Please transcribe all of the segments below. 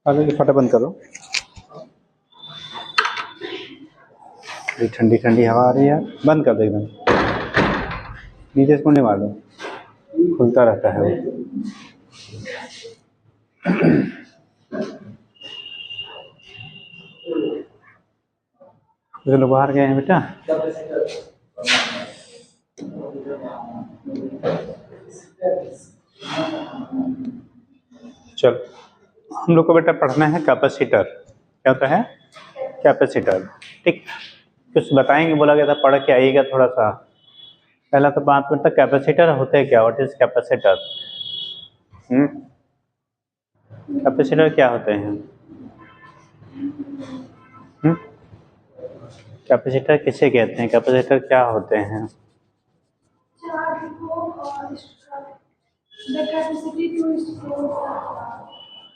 आगे फटा बंद करो। ठंडी ठंडी हवा आ रही है, बंद कर दो एकदम, नीचे से कुंडी मार दो, खुलता रहता है वो। लोग बाहर गए हैं बेटा। चलो हम लोग को बेटा पढ़ना है कैपेसिटर। क्या होता है कैपेसिटर? ठीक, कुछ बताएंगे, बोला गया था पढ़ के आइएगा थोड़ा सा। पहला तो बात बेटा कैपेसिटर होते हैं क्या? What is capacitor? कैपेसिटर क्या होते हैं? कैपेसिटर किसे कहते हैं? कैपेसिटर क्या होते हैं?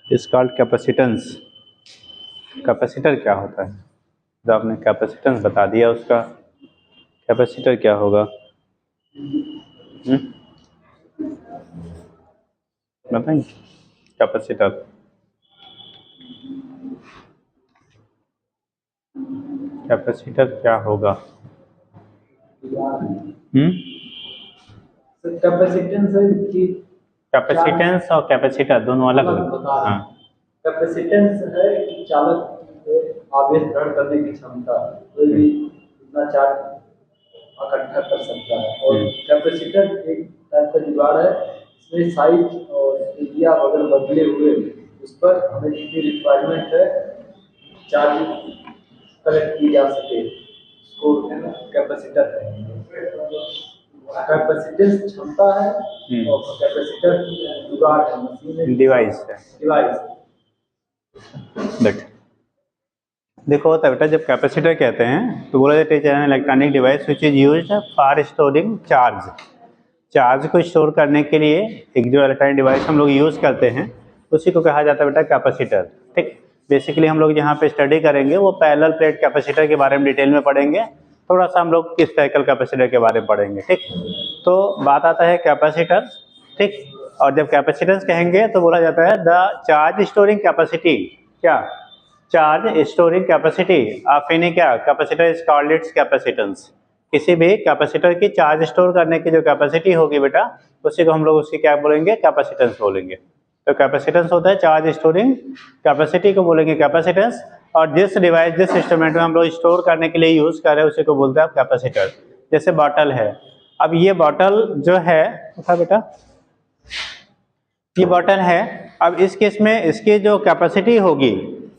Is called capacitance. कैपेसिटर क्या होता है? जब आपने कैपेसिटेंस बता दिया, उसका कैपेसिटर क्या होगा? बताएंगे कैपेसिटर। कैपेसिटर क्या होगा? कैपेसिटेंस और कैपेसिटर दोनों अलग अलग। हाँ, कैपेसिटेंस है कि चालक आवेश ग्रहण करने की क्षमता, कोई भी इतना चार्ज इकट्ठा कर सकता है। और कैपेसिटर एक टाइप का जुगाड़ है, इसमें साइज और एरिया अगर बदले हुए उस पर हमें जितनी रिक्वायरमेंट है चार्ज कलेक्ट की जा सके, उसको कैपेसिटर कहेंगे। कैपेसिटेंस क्षमता है और कैपेसिटर जुगाड़ है, मशीन डिवाइस है। डिवाइस। देखो होता है बेटा, जब कैपेसिटर कहते हैं तो बोला जाता है it is an electronic device which is used for storing charge. Charge को स्टोर करने के लिए एक जो इलेक्ट्रॉनिक डिवाइस हम लोग यूज़ करते हैं उसी को कहा जाता है बेटा कैपेसिटर। ठीक, बेसिकली हम लोग यहाँ पे स्टडी करेंगे वो पैरेलल प्लेट कैपेसिटर के बारे में डिटेल में पढ़ेंगे, थोड़ा सा हम लोग स्पेरिकल कैपेसिटर के बारे में पढ़ेंगे। ठीक, तो बात आता है कैपेसिटर। ठीक, और जब कैपेसिटेंस कहेंगे तो बोला जाता है द चार्ज स्टोरिंग कैपेसिटी। क्या? Charge storing capacity of any क्या capacitor is called its capacitance. किसी भी कैपेसिटर की चार्ज स्टोर करने की जो कैपेसिटी होगी बेटा, उसी को हम लोग उसकी क्या बोलेंगे? कैपेसिटेंस बोलेंगे। तो कैपेसिटेंस होता है चार्ज स्टोरिंग कैपेसिटी को बोलेंगे कैपेसिटेंस। और जिस डिवाइस जिस इंस्ट्रूमेंट में हम लोग स्टोर करने के लिए यूज कर रहे हैं उसी को बोलते हैं कैपेसिटर। जैसे बॉटल है, अब ये बॉटल जो है बेटा, ये बॉटल है, अब इस केस में इसकी जो कैपेसिटी होगी,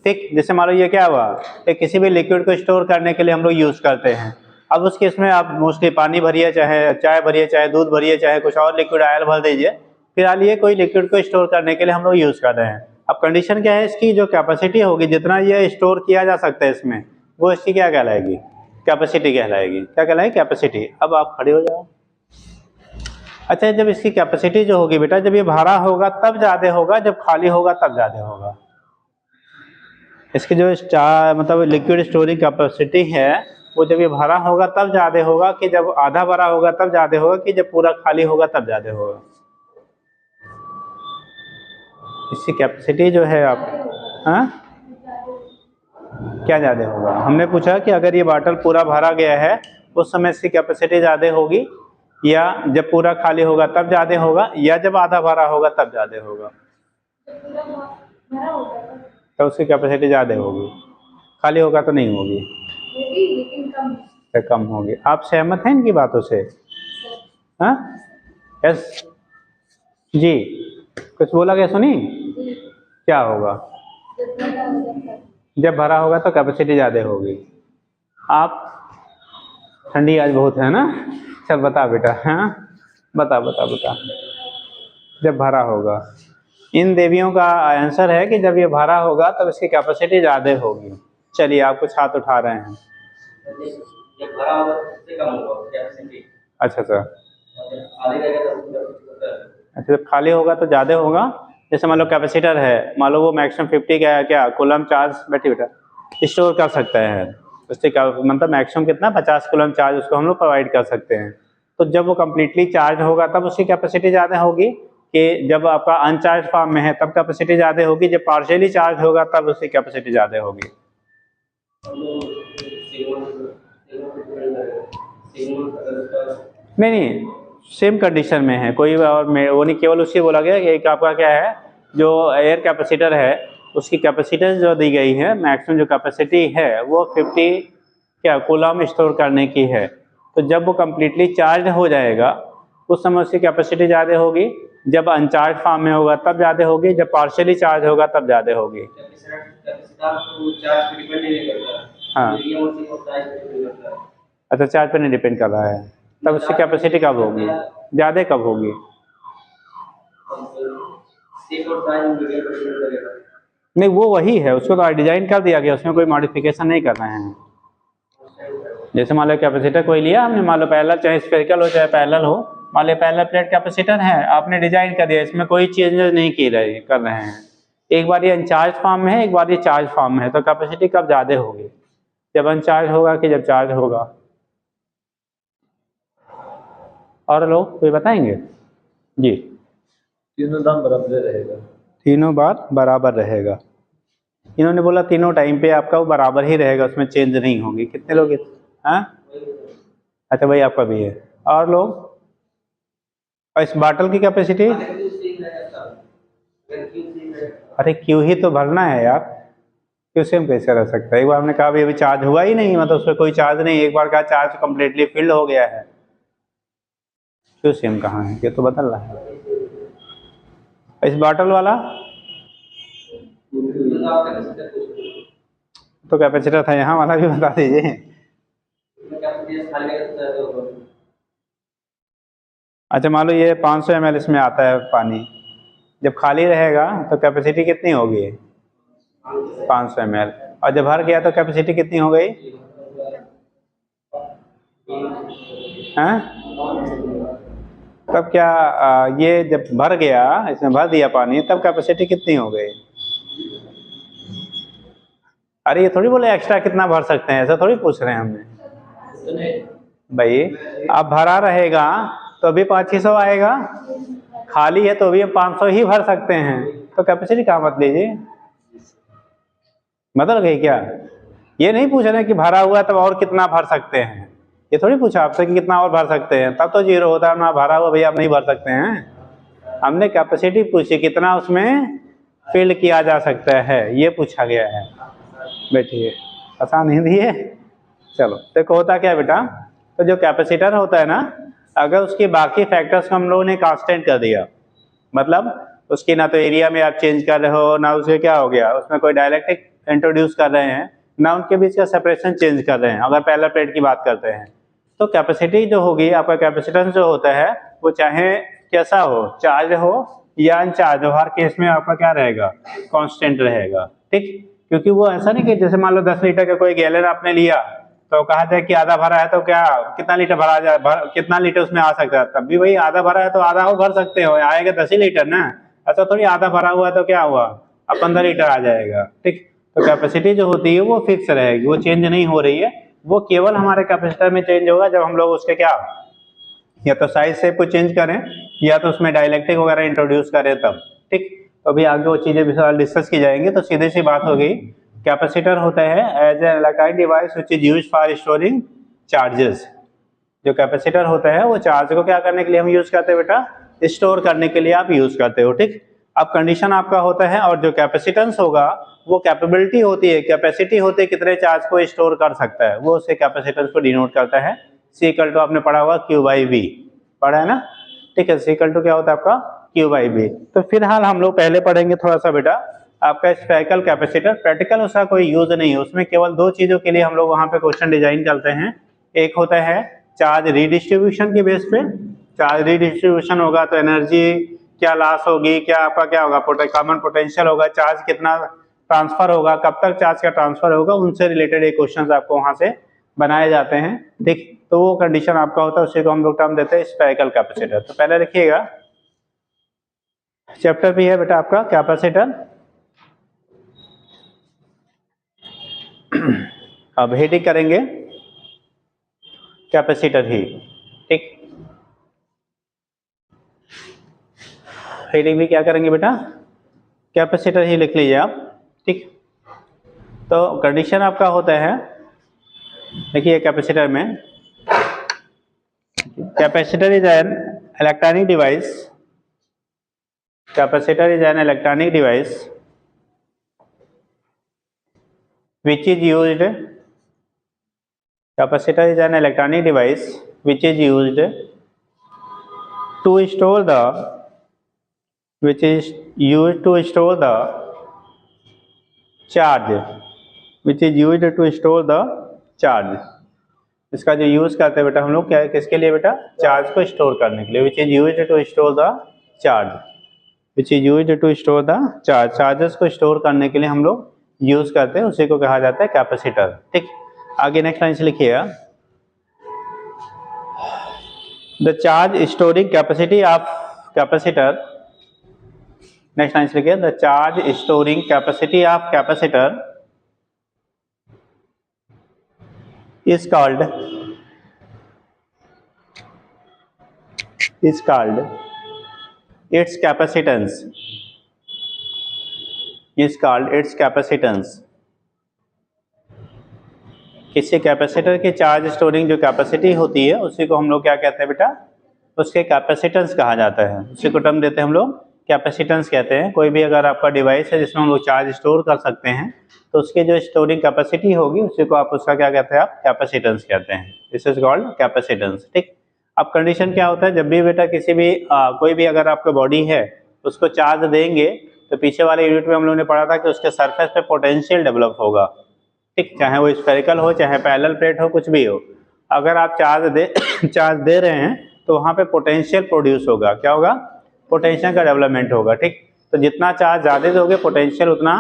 ठीक, जैसे मान लो ये क्या हुआ, एक किसी भी लिक्विड को स्टोर करने के लिए हम लोग यूज करते हैं। अब उस केस में आप मोस्टली पानी भरिए, चाहे चाय भरिए, चाहे दूध भरिए, चाहे कुछ और लिक्विड आयल भर दीजिए, फिलहाल ये कोई लिक्विड को स्टोर करने के लिए हम लोग यूज कर रहे हैं। अब कंडीशन क्या है, इसकी जो कैपेसिटी होगी, जितना ये स्टोर किया जा सकता है इसमें, वो इसकी क्या कहलाएगी? कैपेसिटी कहलाएगी। क्या कहलाएगी? कैपेसिटी। अब आप खड़े हो जाओ। अच्छा, जब इसकी कैपेसिटी जो होगी बेटा, जब ये भरा होगा तब ज्यादा होगा, जब खाली होगा तब ज्यादा होगा। इसकी जो मतलब लिक्विड स्टोरेज कैपेसिटी है, वो जब ये भरा होगा तब ज्यादा होगा, कि जब आधा भरा होगा तब ज्यादा होगा, कि जब पूरा खाली होगा तब ज्यादा होगा। इसकी कैपेसिटी जो है आप, हाँ, क्या ज्यादा होगा? हमने पूछा कि अगर ये बॉटल पूरा भरा गया है उस समय इसकी कैपेसिटी ज्यादा होगी, या जब पूरा खाली होगा तब ज्यादा होगा, या जब आधा भरा होगा तब ज्यादा होगा? तो उसकी कैपेसिटी ज्यादा होगी। खाली होगा तो नहीं होगी, कम होगी। आप सहमत हैं इनकी बातों से? हाँ, यस जी। कुछ बोला गया, सुनी? क्या होगा? जब भरा होगा तो कैपेसिटी ज्यादा होगी। आप, ठंडी आज बहुत है ना, चल बता बेटा। हाँ, बता बता बता। जब भरा होगा, इन देवियों का आंसर है कि जब ये भरा होगा तब इसकी कैपेसिटी ज्यादा होगी। चलिए, आप कुछ हाथ उठा रहे हैं। जब भरा होगा तो कम होगा कैपेसिटी। अच्छा अच्छा, अच्छा, जब खाली होगा तो ज्यादा होगा। जैसे मान लो कैपेसिटर है, मान लो वो मैक्सिमम 50 का क्या कूलम चार्ज बैठी बेटा स्टोर कर सकता है। उससे क्या मतलब मैक्सिमम कितना 50 कूलम चार्ज उसको हम लोग प्रोवाइड कर सकते हैं। तो जब वो कम्प्लीटली चार्ज होगा तब उसकी कैपेसिटी ज़्यादा होगी, कि जब आपका अनचार्ज फॉर्म में है तब कैपेसिटी ज़्यादा होगी, जब पार्शियली चार्ज होगा तब उसकी कैपेसिटी ज़्यादा होगी। नहीं नहीं, सेम कंडीशन में है, कोई और वो नहीं, केवल उससे बोला गया कि एक आपका क्या है, जो एयर कैपेसिटर है उसकी कैपेसिटेंस जो दी गई है, मैक्सिमम जो कैपेसिटी है वो 50 क्या कूलम स्टोर करने की है। तो जब वो कम्प्लीटली चार्ज हो जाएगा उस समय उसकी कैपेसिटी ज़्यादा होगी, जब अनचार्ज फॉर्म में होगा तब ज़्यादा होगी, जब पार्शियली चार्ज होगा तब ज़्यादा होगी। हाँ, अच्छा, चार्ज पर नहीं डिपेंड कर रहा है, तब उसकी कैपेसिटी कब होगी, ज़्यादा कब होगी? नहीं, वो वही है, उसको तो डिजाइन कर दिया गया, उसमें कोई मॉडिफिकेशन नहीं कर रहे हैं। जैसे मान लो कैपेसिटर कोई लिया हमने, मान लो पैरेलल, चाहे स्फेरिकल हो चाहे पैरेलल हो, मान लो पैरेलल प्लेट कैपेसिटर है, आपने डिजाइन कर दिया, इसमें कोई चेंजेस नहीं कर रहे हैं। एक बार ये अनचार्ज फॉर्म में है, एक बार ये चार्ज फॉर्म में है, तो कैपेसिटी कब ज़्यादा होगी, जब अनचार्ज होगा कि जब चार्ज होगा? और लोग कोई बताएंगे जी? तीनों दाम बराबर रहेगा, तीनों बार बराबर रहेगा। इन्होंने बोला तीनों टाइम पे आपका वो बराबर ही रहेगा, उसमें चेंज नहीं होगी। कितने लोग? हाँ, अच्छा भाई आपका भी है। और लोग? और इस बाटल की कैपेसिटी? अरे क्यू ही तो भरना है यार, क्यू सेम कैसे रह सकता है? एक बार हमने कहा अभी चार्ज हुआ ही नहीं, मतलब उसमें कोई चार्ज नहीं, एक बार कहा चार्ज कम्प्लीटली फिल्ड हो गया है, क्यू सेम कहाँ है? ये तो बदल रहा है। इस बाटल वाला तो कैपेसिटर था, यहाँ वाला भी बता दीजिए। अच्छा, मान लो ये 500 ml इसमें आता है पानी, जब खाली रहेगा तो कैपेसिटी कितनी होगी? 500 ml। और जब भर गया तो कैपेसिटी कितनी हो गई? हैं? तब क्या ये जब भर गया, इसमें भर दिया पानी, तब कैपेसिटी कितनी हो गई? अरे ये थोड़ी बोले एक्स्ट्रा कितना भर सकते हैं, ऐसा थोड़ी पूछ रहे हैं हमने भाई। अब भरा रहेगा तो अभी 500-600 आएगा, खाली है तो अभी हम 500 ही भर सकते हैं, तो कैपेसिटी कहाँ मत लीजिए, मतलब गई क्या? ये नहीं पूछ रहे कि भरा हुआ तब और कितना भर सकते हैं, ये थोड़ी पूछा आपसे कि कितना और भर सकते हैं, तब तो जीरो होता है ना, भरा हुआ भैया आप नहीं भर सकते हैं। हमने कैपेसिटी पूछी कितना उसमें फिल किया जा सकता है, ये पूछा गया है। बैठिए, आसान हिंदी है। चलो देखो होता क्या है बेटा, तो जो कैपेसिटर होता है ना, अगर उसके बाकी फैक्टर्स को हम लोगों ने कांस्टेंट कर दिया, मतलब उसकी ना तो एरिया में आप चेंज कर रहे हो, ना उसके क्या हो गया, उसमें कोई डायलैक्ट्रिक इंट्रोड्यूस कर रहे हैं, ना उनके बीच का सेपरेशन चेंज कर रहे हैं, अगर पैरेलल प्लेट की बात करते हैं, तो कैपेसिटी जो होगी, आपका कैपेसिटेंस जो होता है वो चाहे कैसा हो, चार्ज हो या अनचार्ज हो, हर केस में आपका क्या रहेगा, कांस्टेंट रहेगा। ठीक, क्योंकि वो ऐसा नहीं कि जैसे मान लो 10 लीटर का कोई गैलन आपने लिया, तो कहा जाए कि आधा भरा है तो क्या कितना लीटर भरा जाए, कितना लीटर उसमें आ सकता है, तब भी वही आधा भरा है तो आधा हो भर सकते हो, आएगा 10 ही लीटर ना, ऐसा थोड़ी आधा भरा हुआ है तो क्या हुआ, अब 15 लीटर आ जाएगा। ठीक, तो कैपेसिटी जो होती है वो फिक्स रहेगी, वो चेंज नहीं हो रही है, वो केवल हमारे कैपेसिटर में चेंज होगा जब हम लोग उसके क्या, या तो साइज शेप को चेंज करें या तो उसमें डाइलेक्ट्रिक वगैरह इंट्रोड्यूस करें तब। ठीक, तो अभी आगे वो चीजें भी डिस्कस की जाएंगी, तो सीधी सी बात हो गई, कैपेसिटर होता है as an electronic device which is used for storing charges. जो कैपेसिटर होता है वो चार्ज को क्या करने के लिए हम यूज करते हैं बेटा, स्टोर करने के लिए आप यूज करते हो। ठीक, अब कंडीशन आपका होता है, और जो कैपेसिटेंस होगा वो कैपेबिलिटी होती है, कैपेसिटी होती है कितने चार्ज को स्टोर कर सकता है, वो उससे कैपेसिटेंस को डिनोट करता है। सी इक्वल टू आपने पढ़ा हुआ क्यू बाई वी, पढ़ा है ना? ठीक है, सी इक्वल टू क्या होता है आपका, क्यू बाई वी। तो फिलहाल हम लोग पहले पढ़ेंगे थोड़ा सा बेटा आपका स्फेरिकल कैपेसिटर, प्रैक्टिकल उसका कोई यूज नहीं है, उसमें केवल दो चीजों के लिए हम लोग वहां पे क्वेश्चन डिजाइन करते हैं। एक होता है चार्ज रिडिस्ट्रीब्यूशन के बेस पे, चार्ज रिडिस्ट्रीब्यूशन होगा तो एनर्जी क्या लॉस होगी, क्या आपका क्या होगा, कॉमन पोटेंशियल होगा, चार्ज कितना ट्रांसफर होगा, कब तक चार्ज का ट्रांसफर होगा, उनसे रिलेटेड एक क्वेश्चन आपको वहां से बनाए जाते हैं। ठीक, तो वो कंडीशन आपका होता है, उसी को हम लोग टर्म देते हैं स्फेरिकल कैपेसिटर। तो पहले देखिएगा, चैप्टर भी है बेटा आपका कैपेसिटर। अब हेडिंग करेंगे कैपेसिटर ही। ठीक, फिर भी क्या करेंगे बेटा, कैपेसिटर ही लिख लीजिए आप, ठीक। तो कंडीशन आपका होता है, देखिए कैपेसिटर में, capacitor is an electronic device, capacitor is an electronic device which is used, capacitor is an electronic device which is used to store the, which is used to store the charge, which is used to store the charge। इसका जो use करते हैं बेटा हम लोग, क्या किसके लिए बेटा, चार्ज को स्टोर करने के लिए, which is used to store the charge, which is used to store the charge, charges को स्टोर करने के लिए हम लोग यूज करते हैं, उसी को कहा जाता है कैपेसिटर, ठीक। आगे नेक्स्ट लाइन से लिखिएगा, the charge storing capacity of capacitor, next line से लिखिए, the charge storing capacity of capacitor is called its capacitance, is called its capacitance। किसी कैपेसिटर की चार्ज स्टोरिंग जो कैपेसिटी होती है उसी को हम लोग क्या कहते हैं बेटा, उसके कैपेसिटेंस कहा जाता है, उसी को टर्म देते हैं हम लोग कैपेसिटेंस कहते हैं। कोई भी अगर आपका डिवाइस है जिसमें हम लोग चार्ज स्टोर कर सकते हैं तो उसके जो स्टोरिंग कैपेसिटी होगी उसी को आप उसका क्या कहते हैं, आप कैपेसिटेंस कहते हैं, दिस इज कॉल्ड कैपेसिटेंस, ठीक। अब कंडीशन क्या होता है, जब भी बेटा किसी भी कोई भी अगर आपका बॉडी है उसको चार्ज देंगे तो पीछे वाले यूनिट में हम लोगों ने पढ़ा था कि उसके सरफेस पे पोटेंशियल डेवलप होगा, ठीक, चाहे वो स्फेरिकल हो चाहे पैरेलल प्लेट हो, कुछ भी हो, अगर आप चार्ज दे रहे हैं तो वहाँ पे पोटेंशियल प्रोड्यूस होगा, क्या होगा, पोटेंशियल का डेवलपमेंट होगा, ठीक। तो जितना चार्ज ज़्यादा दोगे पोटेंशियल उतना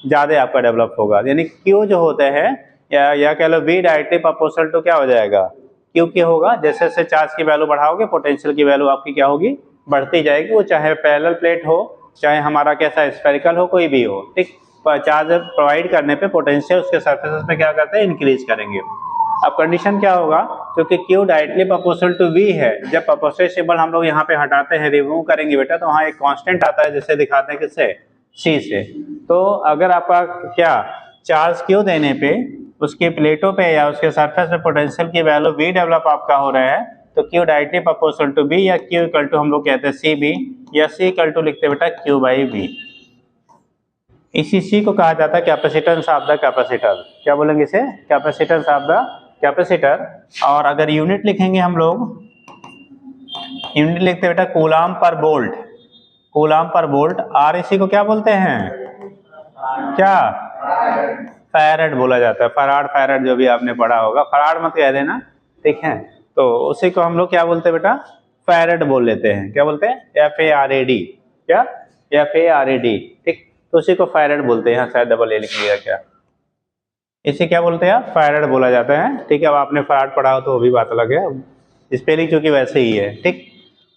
ज़्यादा आपका डेवलप होगा, यानी क्यू जो होता है या कह लो वी डायरेक्टली प्रोपोर्शनल टू क्या हो जाएगा, क्यू क्या होगा, जैसे जैसे चार्ज की वैल्यू बढ़ाओगे पोटेंशियल की वैल्यू आपकी क्या होगी, बढ़ती जाएगी, वो चाहे पैरेलल प्लेट हो चाहे हमारा कैसा स्फेरिकल हो, कोई भी हो, ठीक। चार्ज प्रोवाइड करने पे पोटेंशियल उसके सरफेसेस पे क्या करते हैं, इंक्रीज करेंगे। अब कंडीशन क्या होगा, क्योंकि Q directly proportional to V है, जब प्रोपोर्शनल सिंबल हम लोग यहाँ पे हटाते हैं, रिमूव करेंगे बेटा, तो वहाँ एक कांस्टेंट आता है जिसे दिखाते हैं किससे, सी से। तो अगर आपका क्या चार्ज क्यू देने पे उसके प्लेटों पे या उसके सरफेस पे पोटेंशियल की वैल्यू वी डेवलप आपका हो रहा है तो Q directly proportional to B, या क्यू इक्वल टू हम लोग कहते हैं सी बी, या सी इक्वल टू लिखते हैं बेटा क्यू बाई वी। इसी सी को कहा जाता है कैपेसिटेंस ऑफ द कैपेसिटर, क्या बोलेंगे इसे, कैपेसिटेंस ऑफ द कैपेसिटर। और अगर यूनिट लिखेंगे हम लोग, यूनिट लिखते हैं बेटा कूलाम पर वोल्ट, कूलाम पर वोल्ट, और इसी को क्या बोलते हैं, क्या, फैराड बोला जाता है, फराड फैराड जो भी आपने पढ़ा होगा, फराड मत कह देना, ठीक है। तो उसी को हम लोग क्या बोलते हैं बेटा, फैराड बोल लेते हैं, क्या बोलते हैं, FARAD, क्या, FARAD, ठीक। तो उसी को फैराड बोलते हैं, यहाँ शायद डबल ए लिख लिया क्या, इसे क्या बोलते हैं, फैराड बोला जाता है, ठीक है। अब आपने फराड पढ़ा हो तो वो भी बात अलग है, स्पेलिंग चूंकि वैसे ही है, ठीक।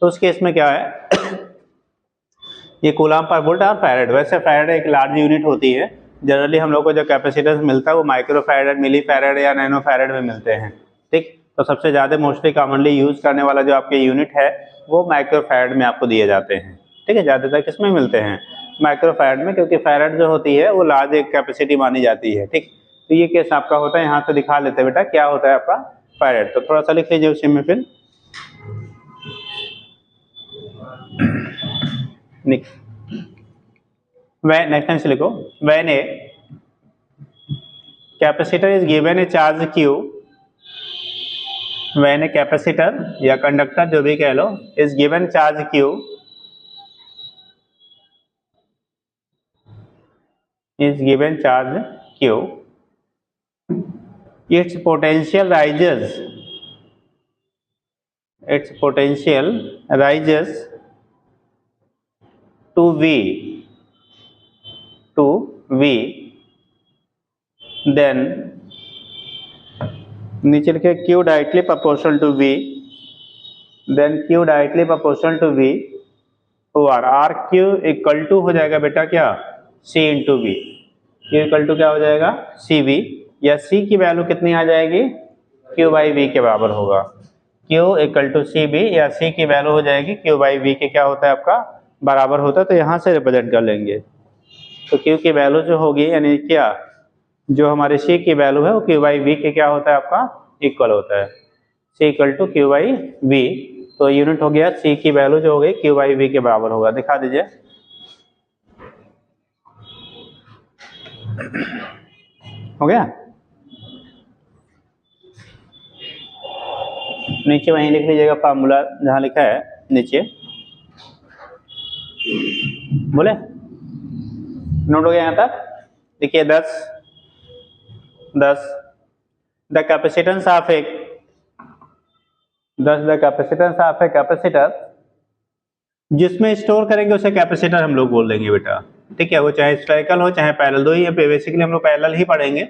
तो उस केस में क्या है ये कूलाम पर वोल्ट और फैराड, वैसे फैराड एक लार्ज यूनिट होती है, जनरली हम लोग को जो कैपेसिटेंस मिलता है वो माइक्रो फैराड, मिली फैराड या नैनो फैराड में मिलते हैं, ठीक। तो सबसे ज़्यादा मोस्टली कॉमनली यूज करने वाला जो आपके यूनिट है वो माइक्रो फैराड में आपको दिए जाते हैं, ठीक है। ज़्यादातर किस में मिलते हैं, माइक्रो फैराड में, क्योंकि फैराड जो होती है वो लार्ज एक कैपेसिटी मानी जाती है, ठीक। तो ये केस आपका होता है, यहाँ से दिखा लेते हैं बेटा क्या होता है आपका फैराड, तो थोड़ा सा लिख लीजिए उसी में फिर नेक्स्ट टाइम से लिखो, when a capacitor is given a charge Q, when a capacitor या कंडक्टर जो भी कह लो is given charge Q, is given charge q, its potential rises, its potential rises to v, then नीचे लिखे q directly proportional to v, then q directly proportional to v और r q equal to हो जाएगा बेटा क्या, c into V, q equal to क्या हो जाएगा, सी वी, या c की वैल्यू कितनी आ जाएगी, q बाई वी के बराबर होगा, q equal to C B, या c की वैल्यू हो जाएगी q बाई वी के क्या होता है आपका बराबर होता है तो यहाँ से रिप्रेजेंट कर लेंगे। तो क्यू की वैल्यू जो होगी यानी क्या, जो हमारे सी की वैल्यू है वो क्यू बाई वी के क्या होता है आपका इक्वल होता है, C equal to Q by V. तो यूनिट हो गया सी की वैल्यू जो हो गई क्यू बाई वी के बराबर होगा। दिखा दीजिए, हो गया। नीचे वहीं लिख लीजिएगा फार्मूला जहाँ लिखा है नीचे, बोले नोट हो गया यहाँ तक। देखिए 10 the capacitance of A 10 the capacitance of a capacitor, जिसमें स्टोर करेंगे उसे कैपेसिटर हम लोग बोल देंगे बेटा, ठीक है। वो चाहे स्फेरिकल हो चाहे पैरेलल, दो ही है बेसिकली हम लोग पैरेलल ही पढ़ेंगे,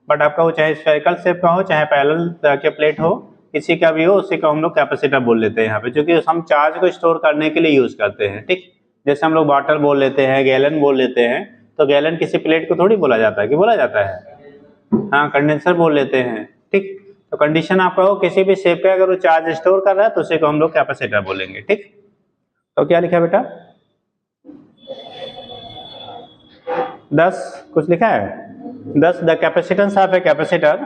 बट आपका वो चाहे स्फेरिकल शेप का हो चाहे पैरेलल के प्लेट हो, किसी का भी हो उसी को हम लोग कैपेसिटर बोल लेते हैं यहाँ पे, क्योंकि हम चार्ज को स्टोर करने के लिए यूज करते हैं, ठीक। जैसे हम लोग बॉटल बोल लेते हैं, गैलन बोल लेते हैं, तो गैलन किसी प्लेट को थोड़ी बोला जाता है, कि बोला जाता है, हाँ कंडेंसर बोल लेते हैं, ठीक। तो कंडीशन आपका हो किसी भी शेप का अगर वो चार्ज स्टोर कर रहा है तो उसी को हम लोग कैपेसिटर बोलेंगे, ठीक। तो क्या लिखा है बेटा 10 कुछ लिखा है 10 the capacitance of a capacitor,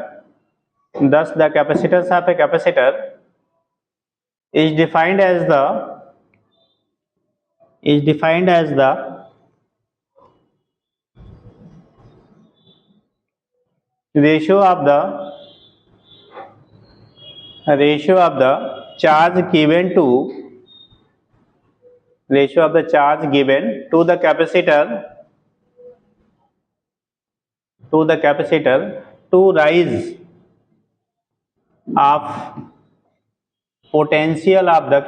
10 the capacitance of a capacitor is defined as the ratio of the charge given to the capacitor to rise of potential of the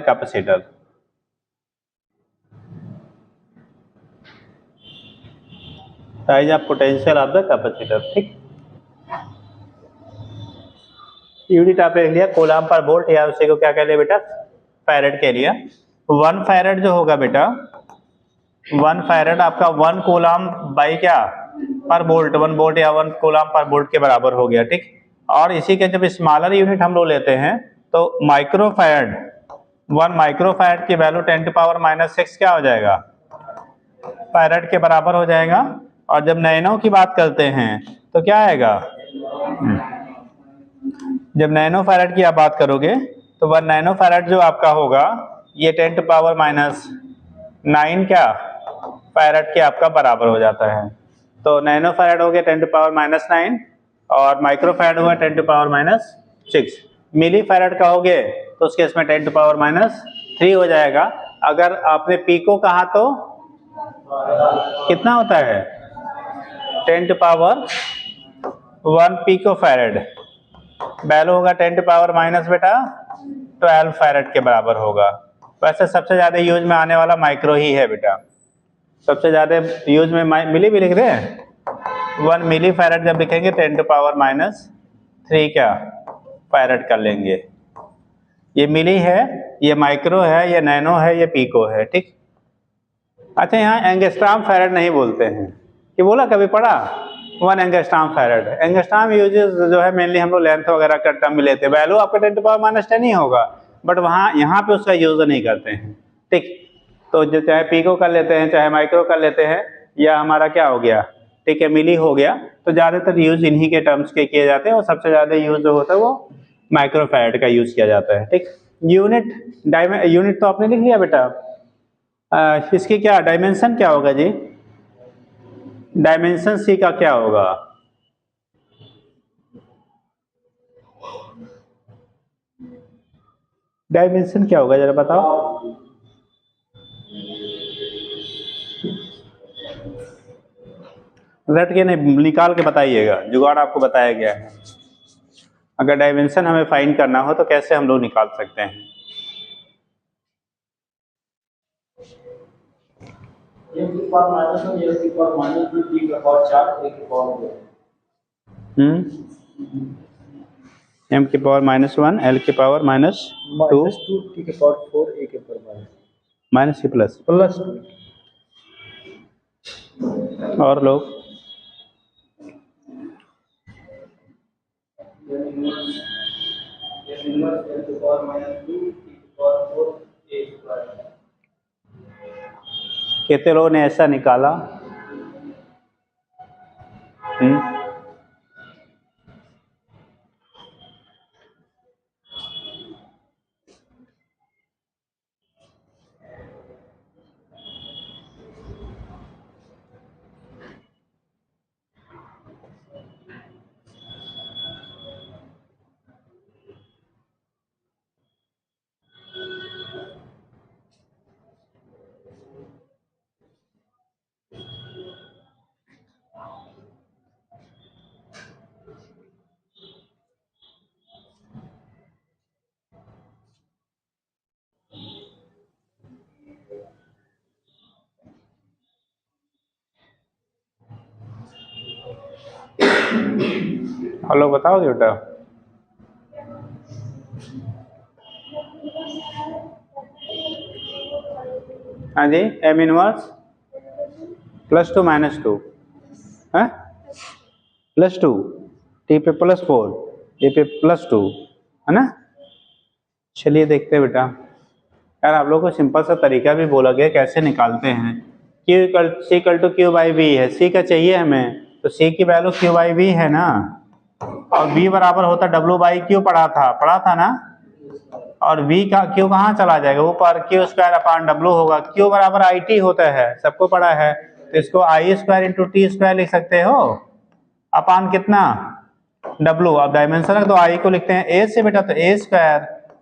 capacitor, ठीक। यूनिट आपने लिख लिया कूलम पर वोल्ट, या उसी को क्या कह लिया बेटा फैरेड कह लिया। 1 फैरेड जो होगा बेटा 1 फैरेड आपका 1 कूलम बाई क्या पर वोल्ट, 1 वोल्ट या 1 कूलम पर वोल्ट के बराबर हो गया, ठीक। और इसी के जब स्मॉलर यूनिट हम लोग लेते हैं तो माइक्रो फैरेड, 1 माइक्रो फैरेड की वैल्यू 10⁻⁻⁶ क्या हो जाएगा फैरेड के बराबर हो जाएगा। और जब नैनो की बात करते हैं तो क्या आएगा, जब नैनो फैरेड की आप बात करोगे तो 1 नैनो फैरेड जो आपका होगा ये 10⁻⁹ क्या फैरेड के आपका बराबर हो जाता है। तो नैनो फैरेड हो गया 10⁻⁹ और माइक्रो फैरेड हुआ 10⁻⁶। मिली फैरेड का हो गया तो उसके इसमें 10⁻³ हो जाएगा। अगर आपने पीको कहा तो कितना होता है 10⁻⁴ पीको फैरेड, वैल्यू होगा 10⁻⁻ बेटा 12 फैरेड के बराबर होगा। वैसे सबसे ज्यादा यूज में आने वाला माइक्रो ही है बेटा, सबसे ज्यादा यूज में मिली भी लिख रहे हैं 1 मिली फैरेड जब लिखेंगे 10⁻³ क्या फैरेड कर लेंगे। ये मिली है, ये माइक्रो है, ये नैनो है, ये पीको है, ठीक। अच्छा यहाँ एंगस्ट्रॉम फैरेड नहीं बोलते हैं, कि बोला कभी पढ़ा 1 एंगस्ट्रॉम फैरेड। एंगस्ट्रॉम यूजेस जो है मेनली हम लोग लेंथ वगैरह का टर्म में लेते हैं, वैल्यू आपका 10⁻⁻10 ही होगा, बट वहाँ यहाँ पे उसका यूज नहीं करते हैं, ठीक। तो जो चाहे पीको कर लेते हैं चाहे माइक्रो कर लेते हैं, या हमारा क्या हो गया ठीक है मिली हो गया, तो ज़्यादातर यूज इन्हीं के टर्म्स के किए जाते हैं और सबसे ज़्यादा यूज जो होता है वो माइक्रो फैरेड का यूज किया जाता है, ठीक। यूनिट तो आपने लिख लिया बेटा। इसकी क्या डायमेंशन क्या होगा जी, डायमेंशन सी का क्या होगा डायमेंशन क्या होगा जरा बताओ। रट के नहीं निकाल के बताइएगा, जुगाड़ आपको बताया गया है। अगर डायमेंशन हमें फाइंड करना हो तो कैसे हम लोग निकाल सकते हैं। m की पावर -1 l की पावर -2 t के पावर 4 a के पावर माइनस की प्लस और लोग कितने लोगों ने ऐसा निकाला? हेलो, बताओगे बेटा? हाँ जी, एम इनवर्स +2 -2 है, +2, टी पे +4, ए पे +2 है ना। चलिए देखते हैं बेटा। यार आप लोगों को सिंपल सा तरीका भी बोला गया कैसे निकालते हैं। C = Q/V है, C का चाहिए हमें, तो C की वैल्यू Q/V है ना, और V बराबर होता W/Q पढ़ा था ना, और V का Q कहाँ चला जाएगा ऊपर, Q² होगा। Q बराबर IT होता है, सबको पढ़ा है, तो इसको I² × T² लिख सकते हो, अपान कितना W। अब डायमेंशन रख दो, I को लिखते हैं A से बेटा, तो A²,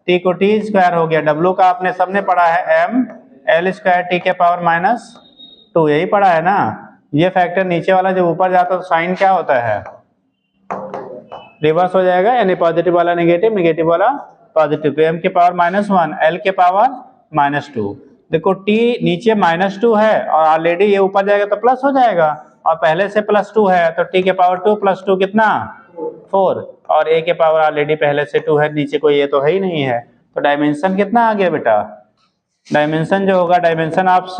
T को T² हो गया, W का आपने सबने पढ़ा है mL² T⁻², यही पढ़ा है ना। ये फैक्टर नीचे वाला जब ऊपर जाता है तो साइन क्या होता है, रिवर्स हो जाएगा, यानी पॉजिटिव वाला नेगेटिव, नेगेटिव वाला पॉजिटिव। तो m⁻1 L के पावर -2। देखो T नीचे -2 है और ऑलरेडी ये ऊपर जाएगा तो प्लस हो जाएगा, और पहले से +2 है तो T के पावर 2 + 2 कितना 4, और A के पावर ऑलरेडी पहले से 2 है, नीचे कोई ये तो है ही नहीं है। तो डायमेंशन कितना आ गया बेटा, डायमेंशन जो होगा डायमेंशन ऑफ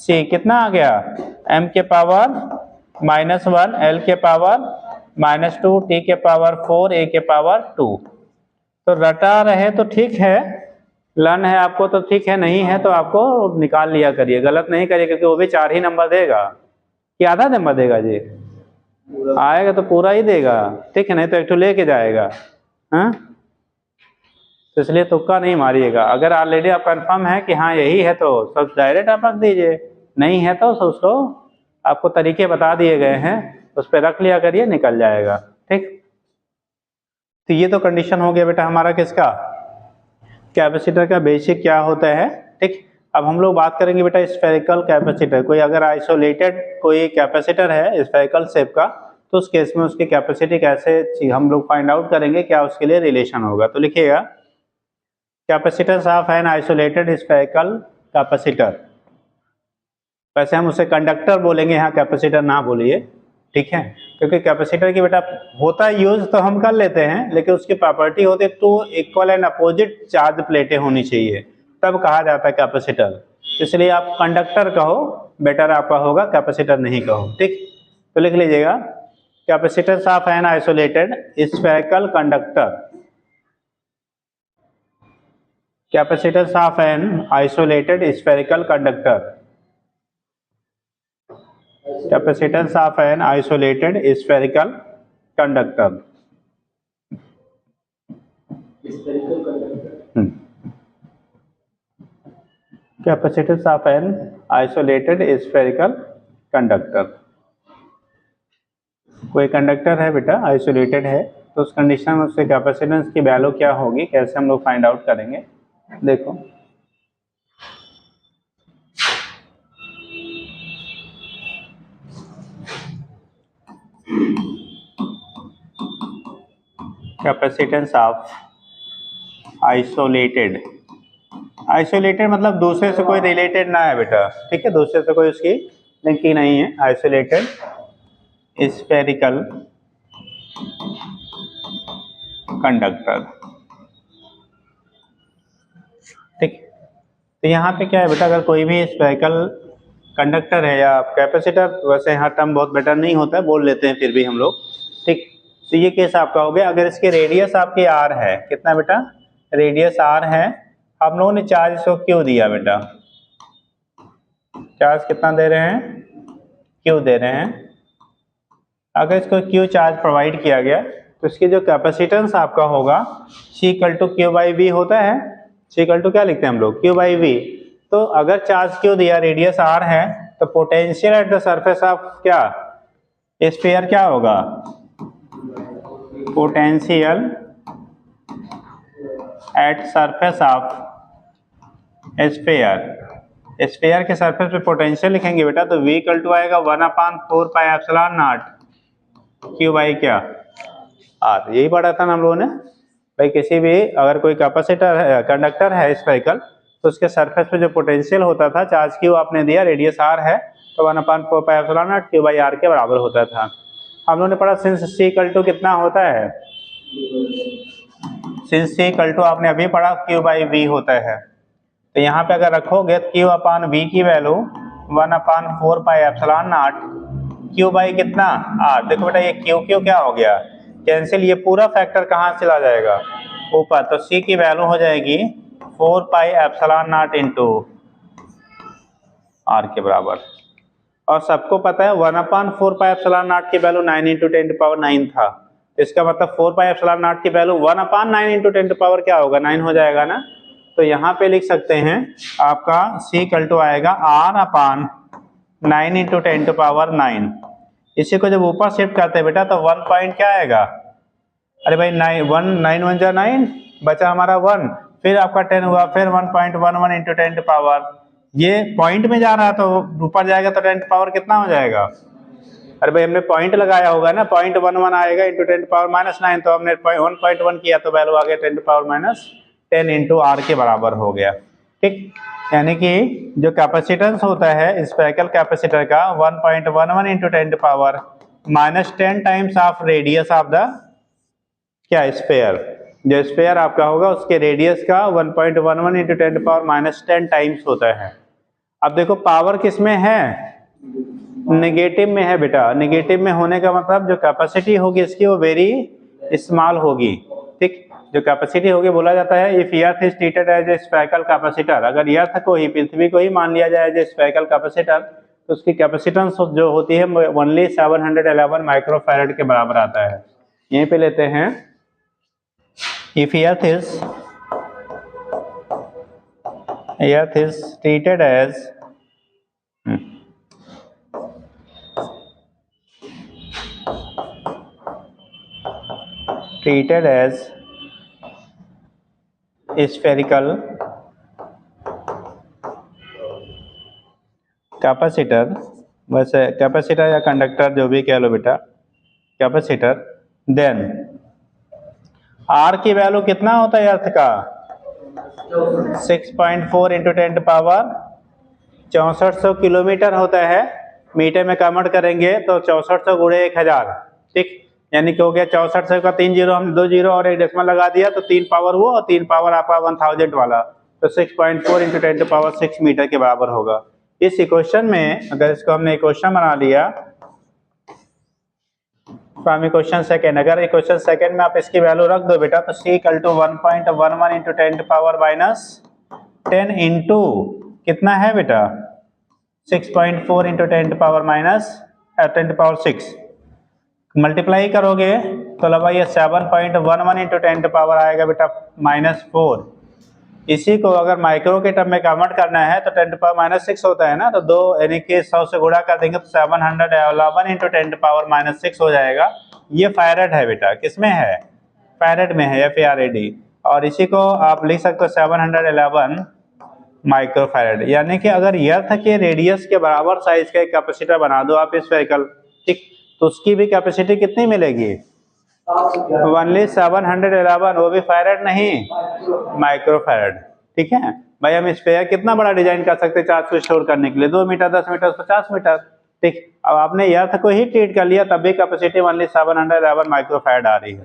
C कितना आ गया, m के पावर -1 L के पावर -2 T के पावर 4 A के पावर 2। तो रटा रहे तो ठीक है, लर्न है आपको तो ठीक है, नहीं है तो आपको निकाल लिया करिए, गलत नहीं करिए, क्योंकि वो भी 4 ही नंबर देगा कि आधा नंबर देगा जी, आएगा तो पूरा ही देगा, ठीक है, नहीं तो एक तो लेके जाएगा। हाँ, तो इसलिए तुक्का नहीं मारिएगा। अगर ऑलरेडी आप कंफर्म है कि हाँ यही है तो सब डायरेक्ट आप रख दीजिए, नहीं है तो उसको आपको तरीके बता दिए गए हैं, उस पर रख लिया करिए, निकल जाएगा। ठीक, तो ये तो कंडीशन हो गया बेटा हमारा किसका, कैपेसिटर का बेसिक क्या होता है। ठीक, अब हम लोग बात करेंगे बेटा स्फेरिकल कैपेसिटर। कोई अगर आइसोलेटेड कोई कैपेसिटर है स्फेरिकल शेप का, तो उस केस में उसकी कैपेसिटी कैसे हम लोग फाइंड आउट करेंगे, क्या उसके लिए रिलेशन होगा। तो लिखिएगा, capacitors of an isolated spherical capacitor. वैसे हम उसे कंडक्टर बोलेंगे, यहाँ कैपेसिटर ना बोलिए, ठीक है, क्योंकि कैपेसिटर की बेटा होता है यूज तो हम कर लेते हैं, लेकिन उसकी प्रॉपर्टी होती है two equal and opposite charge प्लेटें होनी चाहिए, तब कहा जाता है कैपेसिटर। इसलिए आप कंडक्टर कहो, बेटर आपका होगा, कैपेसिटर नहीं कहो। ठीक, तो लिख लीजिएगा, capacitors of an isolated spherical conductor, capacitors of an isolated spherical conductor, capacitance of an isolated spherical conductor। Capacitance of an isolated spherical conductor। कोई कंडक्टर है बेटा आइसोलेटेड है, तो उस कंडीशन में उसके कैपेसिटेंस की वैल्यू क्या होगी, कैसे हम लोग फाइंड आउट करेंगे। देखो, कैपेसिटेंस ऑफ आइसोलेटेड, आइसोलेटेड मतलब दूसरे से कोई रिलेटेड ना है बेटा, ठीक है, दूसरे से कोई उसकी लिंकिंग नहीं है। आइसोलेटेड स्फेरिकल कंडक्टर, ठीक। तो यहाँ पे क्या है बेटा, अगर कोई भी स्फेरिकल कंडक्टर है या कैपेसिटर, वैसे यहाँ टर्म बहुत बेटर नहीं होता है, बोल लेते हैं फिर भी हम लोग, ठीक। तो ये केस आपका हो गया। अगर इसके रेडियस आपकी r है, कितना बेटा, रेडियस r है, हम लोगों ने चार्ज इसको क्यों दिया बेटा, चार्ज कितना दे रहे हैं, क्यों दे रहे हैं। अगर इसको क्यू चार्ज प्रोवाइड किया गया तो इसकी जो कैपेसिटेंस आपका होगा C equal to Q by V होता है। C इक्वल टू क्या लिखते हैं हम लोग, क्यू बाई वी। तो अगर चार्ज क्यों दिया, रेडियस r है, तो potential at the surface of क्या, स्फीयर क्या होगा, potential at surface of sphere, sphere के सरफेस पे पोटेंशियल लिखेंगे बेटा, तो v इक्वल टू आएगा 1/4 pi epsilon naught Q by क्या आर। यही पढ़ा था ना हम लोगों ने भाई, किसी भी अगर कोई कैपेसिटर है, कंडक्टर है स्फेरिकल, तो उसके सरफेस पे जो पोटेंशियल होता था, चार्ज क्यू आपने दिया, रेडियस आर है, तो 1/4 pi epsilon naught Q by R के बराबर होता था। हम लोगों ने पढ़ा सिंस C इक्वल टू कितना होता है, सिंस C इक्वल टू आपने अभी पढ़ा क्यू बाई वी होता है, तो यहाँ पे अगर रखोगे क्यू अपान वी की value 1/4 pi epsilon naught Q by कितना आर। देखो बेटा ये क्यू क्यू क्या हो गया, कैंसिल, ये पूरा फैक्टर कहाँ चला जाएगा, ऊपर, तो C की वैल्यू हो जाएगी 4 pi epsilon naught into R के बराबर। और सबको पता है 1/4 पाई एप्सिलॉन नॉट की वैल्यू 9 इंटू 10⁹ था, इसका मतलब 4 पाई एप्सिलॉन नॉट की वैल्यू 1/9 इंटू 10⁻, क्या होगा, 9 हो जाएगा ना। तो यहाँ पे लिख सकते हैं आपका C इक्वल टू आएगा R/9 इंटू 10⁹। इसी को जब ऊपर शिफ्ट करते हैं बेटा तो 1 पॉइंट क्या आएगा, अरे भाई 9 1 जा 9, बचा हमारा 1, फिर आपका 10 हुआ, फिर 1.11 इंटू 10⁻, ये पॉइंट में जा रहा है तो ऊपर जाएगा तो 10⁻ कितना हो जाएगा, अरे भाई हमने पॉइंट लगाया होगा ना, 0.11 आएगा इंटू 10⁻⁻⁹, तो हमने 1.1 किया तो वैल्यू आ गया 10⁻10 इंटू आर के बराबर हो गया। ठीक, यानी कि जो कैपेसिटेंस होता है स्फेरिकल कैपेसिटर का 1.11 into 10⁻⁻10 times of radius of the क्या स्फेयर, जो स्फेयर आपका होगा उसके रेडियस का 1.11 इंटू 10⁻10 टाइम्स होता है। अब देखो पावर किस में है, नेगेटिव में है बेटा। नेगेटिव में होने का मतलब जो कैपेसिटी होगी इसकी वो वेरी स्मॉल होगी। ठीक, जो कैपेसिटी होगी, बोला जाता है if earth is treated as a spherical capacitor, अगर अर्थ को ही, पृथ्वी को ही मान लिया जाए एज ए स्फेरिकल कैपेसिटर, तो उसकी कैपेसिटेंस जो होती है ओनली 711 माइक्रोफैरड के बराबर आता है। यहीं पे लेते हैं, if earth is treated as spherical capacitor, वैसे कैपेसिटर या कंडक्टर जो भी कह लो बेटा, कैपेसिटर, देन आर की वैल्यू कितना होता है अर्थ का, 6.4 इंटू 10⁻6400 किलोमीटर होता है। मीटर में कन्वर्ट करेंगे तो 6400 गुणे 1000, ठीक, यानी कि हो गया 6400 का 3 जीरो, हम 2 जीरो और 1 डेसिमल लगा दिया तो 3 पावर वो और 3 पावर आपका 1000 वाला, तो 6.4 इंटू 10⁻6 मीटर के बराबर होगा। इस इक्वेशन में अगर इसको हमने इक्वेशन बना लिया फ्रॉम इक्वेशन सेकेंड, अगर इक्वेशन सेकेंड में आप इसकी वैल्यू रख दो बेटा तो C equal to 1.11 into 10⁻10 into कितना है बेटा 6.4 इंटू 10⁻6 मल्टीप्लाई करोगे तो लगा ये 7.11 इंटू 10 आएगा बेटा -4। इसी को अगर माइक्रो के टर्म में कन्वर्ट करना है तो 10⁻6 होता है ना, तो 2 यानी कि 100 से गुणा कर देंगे तो 711 इंटू 10⁻6 हो जाएगा। ये फैरेड है बेटा, किसमें है, फैरेड में है, FARAD। और इसी को आप लिख सकते हो 711 माइक्रोफैरेड। यानी कि अगर अर्थ के रेडियस के बराबर साइज का एक कैपेसिटर बना दो आप स्फेरिकल, ठीक, तो उसकी भी कैपेसिटी कितनी मिलेगी, ओनली 711, वो भी फैरेड नहीं, माइक्रोफैरेड। ठीक है भाई, हम स्फेयर कितना बड़ा डिजाइन कर सकते हैं चार्ज को स्टोर करने के लिए, 2 मीटर 10 मीटर 50 मीटर। ठीक, अब आपने अर्थ को ही ट्रीट कर लिया तब भी कैपेसिटी ओनली 711 माइक्रोफैरेड आ रही है।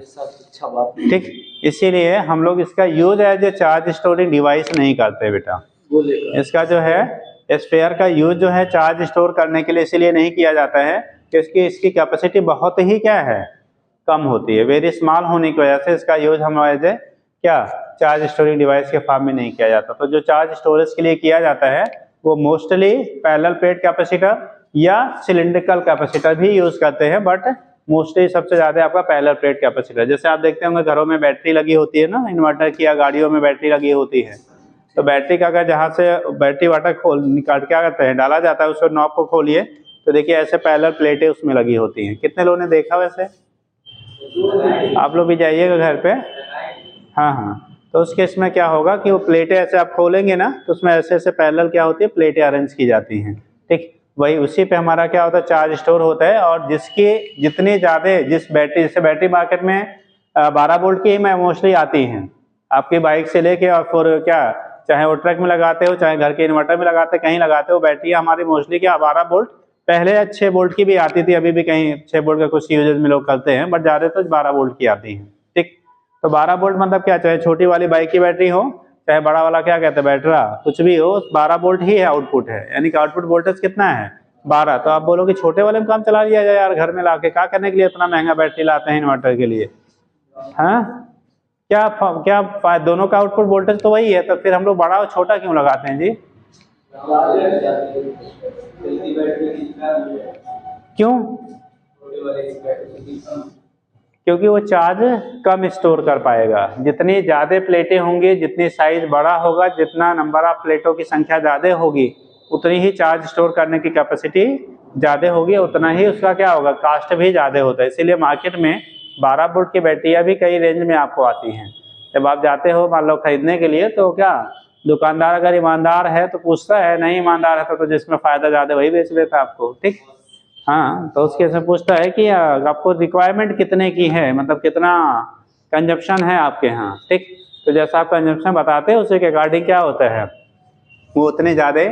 ठीक, इसीलिए हम लोग इसका use as a charge storing device नहीं करते बेटा। इसका जो है स्फेयर का यूज जो है चार्ज स्टोर करने के लिए इसीलिए नहीं किया जाता है कि इसकी कैपेसिटी बहुत ही क्या है, कम होती है। वेरी स्मॉल होने की वजह से इसका यूज हम एज ए क्या चार्ज स्टोरिंग डिवाइस के फॉर्म में नहीं किया जाता। तो जो चार्ज स्टोरेज के लिए किया जाता है वो मोस्टली पैरेलल प्लेट कैपेसिटर या सिलिंड्रिकल कैपेसिटर भी यूज करते हैं, बट मोस्टली सबसे ज्यादा आपका पैरेलल प्लेट कैपेसिटर। जैसे आप देखते होंगे घरों में बैटरी लगी होती है ना, इन्वर्टर की, या गाड़ियों में बैटरी लगी होती है, तो बैटरी का अगर जहाँ से बैटरी वाटर खोल निकाल क्या करते हैं डाला जाता है, उसको नॉब को खोलिए तो देखिए ऐसे पैरेलल प्लेटें उसमें लगी होती हैं। कितने लोगों ने देखा वैसे? आप लोग भी जाइएगा घर पे। हाँ हाँ, तो उस केस में क्या होगा कि वो प्लेटें ऐसे आप खोलेंगे ना तो उसमें ऐसे ऐसे पैरेलल क्या होती है प्लेटें अरेंज की जाती हैं। ठीक, वही उसी पे हमारा क्या होता है चार्ज स्टोर होता है। और जिसकी जितनी ज़्यादा जिस बैटरी, जैसे बैटरी मार्केट में 12 वोल्ट की मोस्टली आती हैं, आपकी बाइक से लेके और फिर क्या चाहे वो ट्रक में लगाते हो चाहे घर के इन्वर्टर में लगाते हो कहीं लगाते हो, बैटरी हमारी मोस्टली क्या 12 वोल्ट, पहले 6 वोल्ट की भी आती थी, अभी भी कहीं 6 वोल्ट का कुछ यूजेज में लोग करते हैं, बट ज़्यादातर तो 12 वोल्ट की आती हैं। ठीक, तो 12 वोल्ट मतलब क्या, चाहे छोटी वाली बाइक की बैटरी हो चाहे बड़ा वाला क्या कहते हैं बैटरा कुछ भी हो, 12 वोल्ट ही है आउटपुट है, यानी कि आउटपुट वोल्टेज कितना है 12। तो आप बोलोगे छोटे वाले में काम चला लिया जाए यार, घर में लाके क्या करने के लिए इतना महंगा बैटरी लाते हैं इन्वर्टर के लिए? हाँ, क्या दोनों का आउटपुट वोल्टेज तो वही है, तो फिर हम लोग बड़ा और छोटा क्यों लगाते हैं जी? क्यों? क्योंकि वो चार्ज कम स्टोर कर पाएगा। जितनी ज़्यादा प्लेटें होंगी, जितनी साइज बड़ा होगा, जितना नंबर ऑफ प्लेटों की संख्या ज़्यादा होगी, उतनी ही चार्ज स्टोर करने की कैपेसिटी ज़्यादा होगी, उतना ही उसका क्या होगा कास्ट भी ज़्यादा होता है। इसीलिए मार्केट में 12 वोल्ट की बैटरियाँ भी कई रेंज में आपको आती हैं। जब आप जाते हो मान लो खरीदने के लिए तो क्या दुकानदार अगर ईमानदार है तो पूछता है, नहीं ईमानदार है तो जिसमें फ़ायदा ज़्यादा वही बेच देता है आपको। ठीक, हाँ, तो उसके से पूछता है कि आपको रिक्वायरमेंट कितने की है, मतलब कितना कंजप्शन है आपके यहाँ। ठीक, तो जैसा आप कंजप्शन बताते हैं उसी के अकॉर्डिंग क्या होता है वो उतने ज़्यादा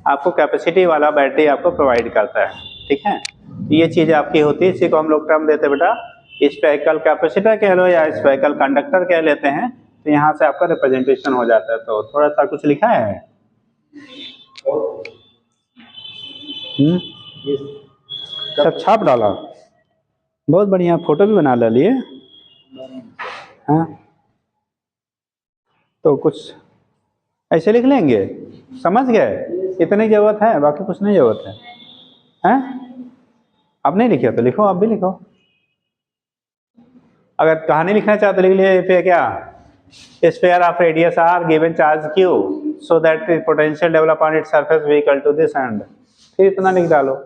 आपको कैपेसिटी वाला बैटरी आपको प्रोवाइड करता है। ठीक है, तो ये चीज़ आपकी होती है, इसी को हम लोग टर्म देते हैं बेटा स्पेरिकल कैपेसिटर कह लो या स्पेरिकल कंडक्टर कह लेते हैं। तो यहाँ से आपका रिप्रेजेंटेशन हो जाता है। तो थोड़ा सा कुछ लिखा है सब छाप डाला, बहुत बढ़िया, फोटो भी बना लिए। हाँ, तो कुछ ऐसे लिख लेंगे, समझ गए, इतनी जरूरत है, बाकी कुछ नहीं जरूरत है। हैं? आप नहीं लिखे तो लिखो, आप भी लिखो। अगर कहानी लिखना चाहो तो लिख लिए फिर क्या sphere of radius R given charge Q so that potential develop on its surface V equal to this end, फिर इतना लिख डालो।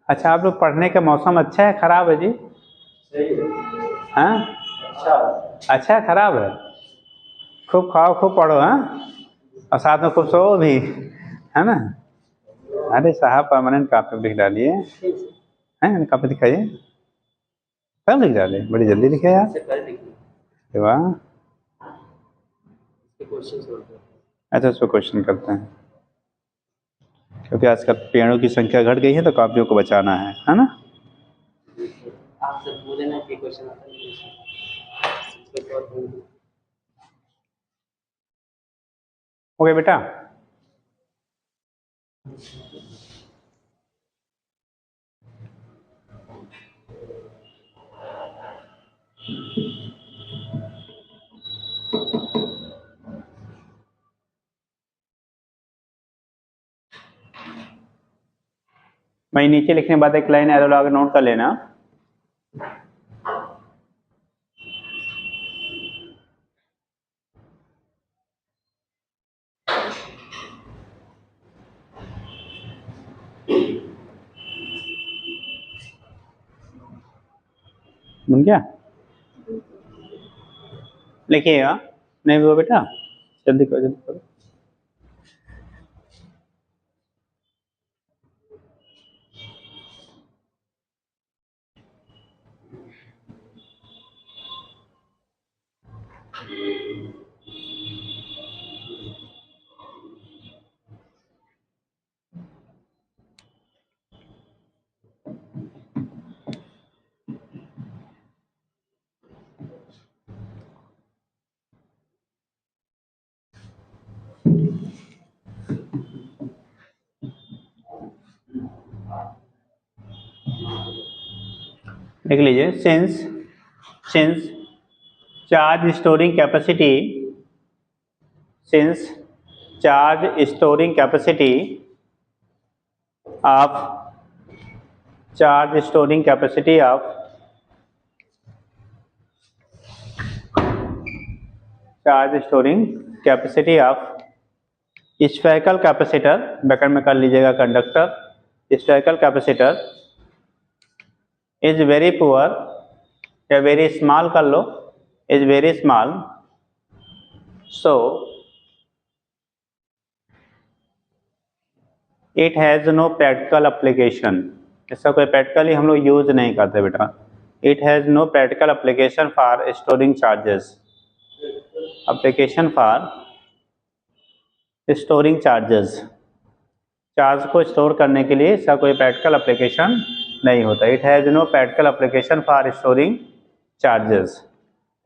अच्छा, आप लोग पढ़ने का मौसम अच्छा है खराब है जी? हाँ, अच्छा है खराब है? खूब खाओ खूब पढ़ो, हाँ, और साथ में खूब सो भी, है ना? अरे साहब परमानेंट कापी लिख डालिए, हैं कापी दिखाइए, सब लिख डाले, बड़ी जल्दी लिखे यार, वाह। अच्छा, उस पर क्वेश्चन करते हैं क्योंकि आजकल पेड़ों की संख्या घट गई है तो कापियों को बचाना है ना? आप सब बोले ना कि क्वेश्चन आता है हो गया बेटा? मैं नीचे लिखने के बाद एक लाइन एरो लगा नोट कर लेना। बन गया? लिखिएगा, नहीं हुआ बेटा? जल्दी करो जल्दी करो। लिख लीजिए, since charge storing capacity of spherical capacitor, bracket में कर लीजिएगा conductor, spherical capacitor is very poor या वेरी स्मॉल कर लो, is very small, so it has no practical application. इसका कोई प्रैक्टिकली हम लोग यूज नहीं करते बेटा। It has no practical application for storing charges, application for storing charges, charge को स्टोर करने के लिए इसका कोई प्रैक्टिकल एप्लीकेशन नहीं होता। It has no practical application for storing charges,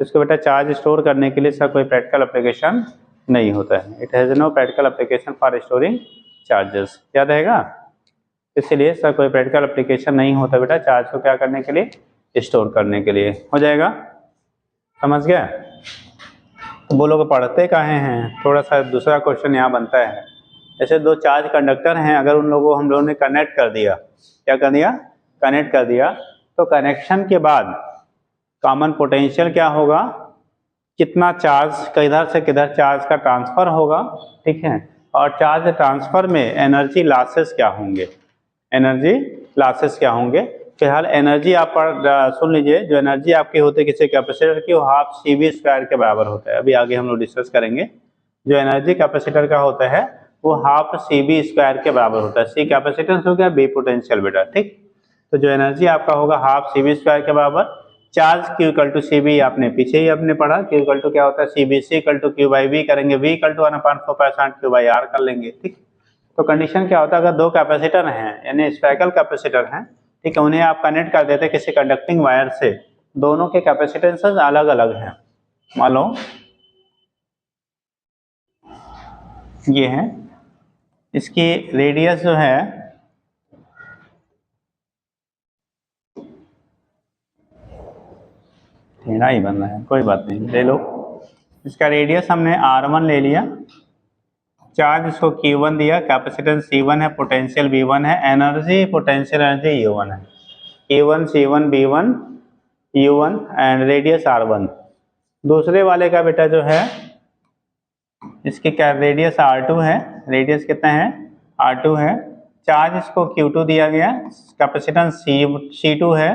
इसको बेटा चार्ज स्टोर करने के लिए इसका कोई प्रैक्टिकल एप्लीकेशन नहीं होता है। It has no practical application for storing charges, याद रहेगा। इसलिए इसका कोई प्रैक्टिकल एप्लीकेशन नहीं होता बेटा चार्ज को क्या करने के लिए, स्टोर करने के लिए। हो जाएगा, समझ गया। तो वो लोग पढ़ते काहे हैं, थोड़ा सा दूसरा क्वेश्चन यहाँ बनता है। जैसे दो चार्ज कंडक्टर हैं, अगर उन लोगों को हम लोगों ने कनेक्ट कर दिया, क्या कर दिया, कनेक्ट कर दिया, तो कनेक्शन के बाद कॉमन पोटेंशियल क्या होगा, कितना चार्ज किधर से किधर चार्ज का ट्रांसफर होगा, ठीक है। और चार्ज ट्रांसफर में एनर्जी लॉसेस क्या होंगे, एनर्जी लॉसेस क्या होंगे। फिलहाल एनर्जी आप सुन लीजिए, जो एनर्जी आपकी होती है किसी कैपेसिटर की, वो हाफ CV² के बराबर होता है। अभी आगे हम लोग डिस्कस करेंगे। जो एनर्जी कैपेसिटर का होता है वो हाफ CV² के बराबर होता है। C कैपेसिटेंस हो गया, B पोटेंशियल बेटा, ठीक। तो जो एनर्जी आपका होगा हाफ CV² के बराबर, charge Q equal to CV आपने पीछे ही आपने पढ़ा, Q इक्वल टू क्या होता है CB, C equal to Q/V करेंगे, V इक्वल टू 1/4 Q/R कर लेंगे, ठीक। तो कंडीशन क्या होता है, अगर दो कैपेसिटर हैं यानी स्फेरिकल कैपेसिटर हैं, ठीक है, उन्हें आप कनेक्ट कर देते हैं किसी कंडक्टिंग वायर से, दोनों के कैपेसिटेंसेस अलग अलग हैं। मान लो ये है, इसकी रेडियस जो है टेढ़ा ही बन रहा है, कोई बात नहीं, ले लो। इसका रेडियस हमने R1 ले लिया, चार्ज इसको Q1 दिया, कैपेसिटेंस C1 है, पोटेंशियल V1 है, एनर्जी पोटेंशियल एनर्जी U1 है, Q1 C1 B1 U1 and radius R1। दूसरे वाले का बेटा जो है इसकी क्या रेडियस R2 है, रेडियस कितना है R2 है, चार्ज इसको Q2 दिया गया, कैपेसिटेंस C2 है,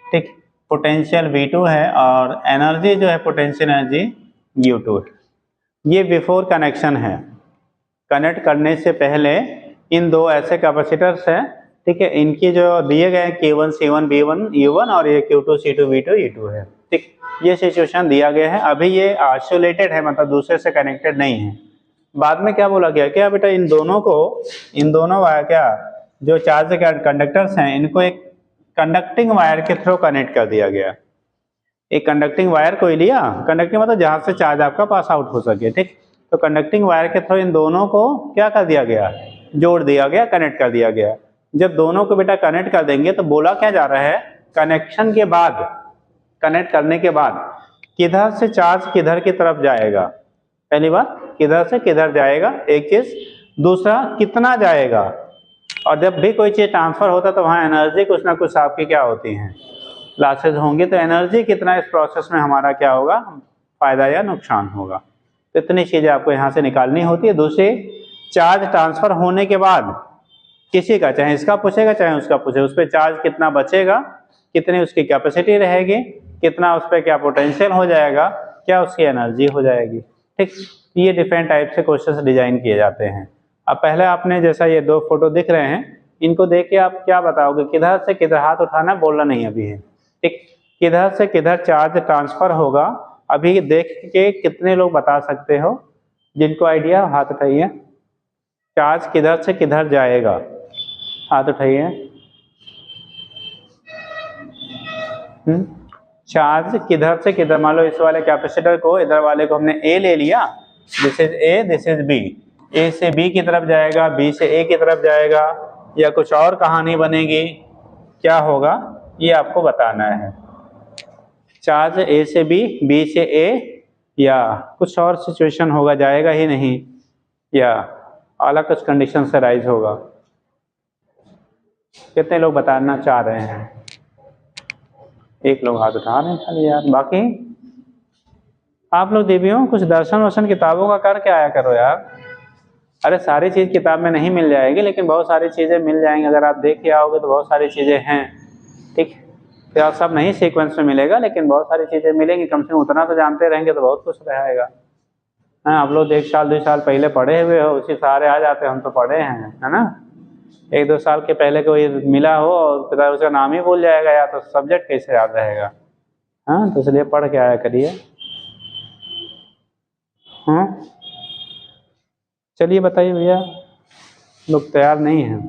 ठीक, पोटेंशियल V2 है और एनर्जी जो है पोटेंशियल एनर्जी U2 है। ये बिफोर कनेक्शन है, कनेक्ट करने से पहले इन दो ऐसे कैपेसिटर्स हैं, ठीक है, इनकी जो दिए गए Q1 C1 B1 U1 और ये Q2 C2 V2 E2 है, ठीक। ये सिचुएशन दिया गया है। अभी ये आइसोलेटेड है, मतलब दूसरे से कनेक्टेड नहीं है। बाद में क्या बोला गया, क्या बेटा इन दोनों क्या जो चार्ज कंडक्टर्स हैं इनको एक कंडक्टिंग वायर के थ्रू कनेक्ट कर दिया गया। एक कंडक्टिंग वायर को लिया, कंडक्टिंग मतलब जहां से चार्ज आपका पास आउट हो सके, ठीक। तो कंडक्टिंग वायर के थ्रू इन दोनों को क्या कर दिया गया, जोड़ दिया गया, कनेक्ट कर दिया गया। जब दोनों को बेटा कनेक्ट कर देंगे तो बोला क्या जा रहा है, कनेक्शन के बाद, कनेक्ट करने के बाद किधर से चार्ज किधर की तरफ जाएगा, पहली बात किधर से किधर जाएगा एक चीज, दूसरा कितना जाएगा। और जब भी कोई चीज ट्रांसफर होता है तो वहाँ एनर्जी कुछ ना कुछ आपकी क्या होती हैं, लॉसेज होंगे। तो एनर्जी कितना इस प्रोसेस में हमारा क्या होगा, फायदा या नुकसान होगा। तो इतनी चीजें आपको यहाँ से निकालनी होती है। दूसरी, चार्ज ट्रांसफर होने के बाद किसी का, चाहे इसका पूछेगा चाहे उसका पूछे, उस पर चार्ज कितना बचेगा, कितनी उसकी कैपेसिटी रहेगी, कितना उस पर क्या पोटेंशियल हो जाएगा, क्या उसकी एनर्जी हो जाएगी, ठीक। ये डिफरेंट टाइप से क्वेश्चन डिजाइन किए जाते हैं। अब पहले आपने जैसा ये दो फोटो दिख रहे हैं, इनको देख के आप क्या बताओगे, किधर से किधर, हाथ उठाना बोलना नहीं अभी है, ठीक। किधर से किधर चार्ज ट्रांसफर होगा, अभी देख के कितने लोग बता सकते हो, जिनको आइडिया हाथ उठाइए। चार्ज किधर से किधर जाएगा, हाथ उठाइए। चार्ज किधर से किधर, मान लो इस वाले कैपेसिटर को, इधर वाले को हमने A ले लिया, this is A, this is B, A से B की तरफ जाएगा, B से A की तरफ जाएगा, या कुछ और कहानी बनेगी, क्या होगा, ये आपको बताना है। चार्ज ए से बी, बी से ए, या कुछ और सिचुएशन होगा, जाएगा ही नहीं, या अलग कुछ कंडीशन से राइज होगा। कितने लोग बताना चाह रहे हैं? एक लोग हाथ उठा रहे हैं खाली यार, बाकी आप लोग देवियों कुछ दर्शन वर्शन किताबों का करके आया करो यार। अरे सारी चीज़ किताब में नहीं मिल जाएगी, लेकिन बहुत सारी चीज़ें मिल जाएंगी। अगर आप देख के आओगे तो बहुत सारी चीज़ें हैं, ठीक। तो आप सब नहीं सीक्वेंस में मिलेगा, लेकिन बहुत सारी चीज़ें मिलेंगी। कम से कम उतना तो जानते रहेंगे तो बहुत कुछ रहेगा। हाँ, आप लोग 1 साल 2 साल पहले पढ़े हुए हो, उसी सहारे आ जाते हो। हम तो पढ़े हैं, है ना। 1-2 साल के पहले कोई मिला हो और पिता उसका नाम ही भूल जाएगा, या तो सब्जेक्ट कैसे याद रहेगा। हाँ, तो इसलिए पढ़ के आया करिए। हाँ, चलिए बताइए भैया, लोग तैयार नहीं हैं।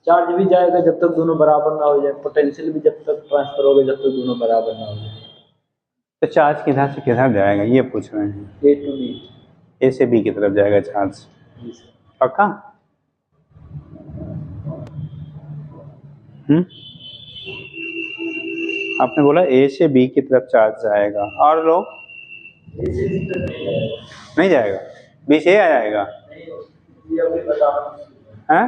चार्ज भी जाएगा जब तक दोनों बराबर ना हो जाए, पोटेंशियल भी जब तक ट्रांसफर होगा जब तक दोनों बराबर ना हो जाए। तो चार्ज किधर से किधर जाएगा ये पूछ रहे हैं? ए टू बी, ए से बी की तरफ जाएगा चार्ज, पक्का? आपने बोला ए से बी की तरफ चार्ज जाएगा, और लोग नहीं जाएगा, बी से आ जाएगा। हैं?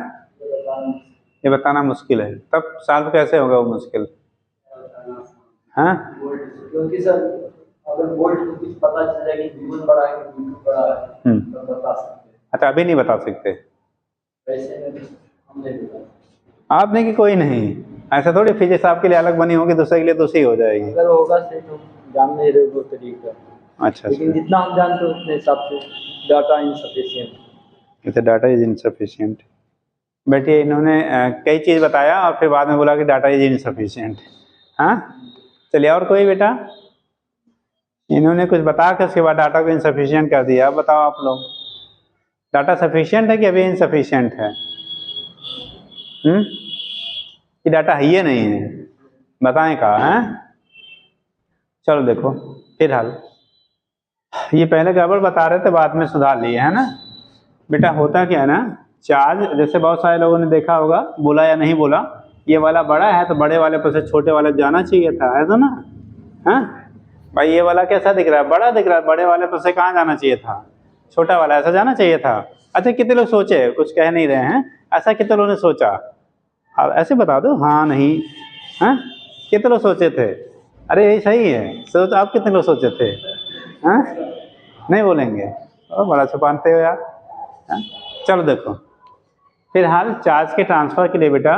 ये बताना मुश्किल है, तब सॉल्व कैसे होगा वो मुश्किल? हाँ, क्योंकि सर अगर वोल्ट को कुछ पता चल जाए कि V1 बड़ा है कि V2 बड़ा है तो बता सकते हैं। अच्छा, अभी नहीं बता सकते? वैसे में हम नहीं बता। आपने कि कोई नहीं, ऐसा थोड़ी फिजिक्स आपके लिए अलग बनी होगी, दूसरे के लिए दूसरी हो जाएगी। अगर होगा से तो जान नहीं रहे वो तरीका। अच्छा, लेकिन जितना हम जानते हैं उतने हिसाब से डाटा इनसफिशिएंट। अच्छा, डाटा इज इनसफिशिएंट। बैठिए, इन्होंने कई चीज़ बताया और फिर बाद में बोला कि डाटा इज इनसफिशिएंट। हाँ, चलिए, और कोई बेटा? इन्होंने कुछ बता कर उसके बाद डाटा को इनसफिशिएंट कर दिया। अब बताओ आप लोग, डाटा सफिशिएंट है कि अभी इनसफिशिएंट है? कि डाटा है ही नहीं है? बताएं कहा है? चलो देखो, फिर हाल ये पहले गड़बड़ बता रहे थे, बाद में सुधार लिए, है ना। बेटा होता क्या है ना, चार्ज जैसे बहुत सारे लोगों ने देखा होगा, बोला या नहीं बोला, ये वाला बड़ा है तो बड़े वाले पर से छोटे वाले जाना चाहिए था, ऐसा ना। हाँ भाई, ये वाला कैसा दिख रहा है? बड़ा दिख रहा है, बड़े वाले पर से कहाँ जाना चाहिए था? छोटा वाला, ऐसा जाना चाहिए था। अच्छा, कितने लोग सोचे? कुछ कह नहीं रहे हैं, ऐसा कितने लोगों ने सोचा? अब ऐसे बता दो, हाँ नहीं। हाँ, कितने लोग सोचे थे? अरे यही सही है, सोच। आप कितने लोग सोचे थे? हाँ, नहीं बोलेंगे, बड़ा छुपाते हो यार। हाँ? चलो देखो, फिलहाल चार्ज के ट्रांसफ़र के लिए बेटा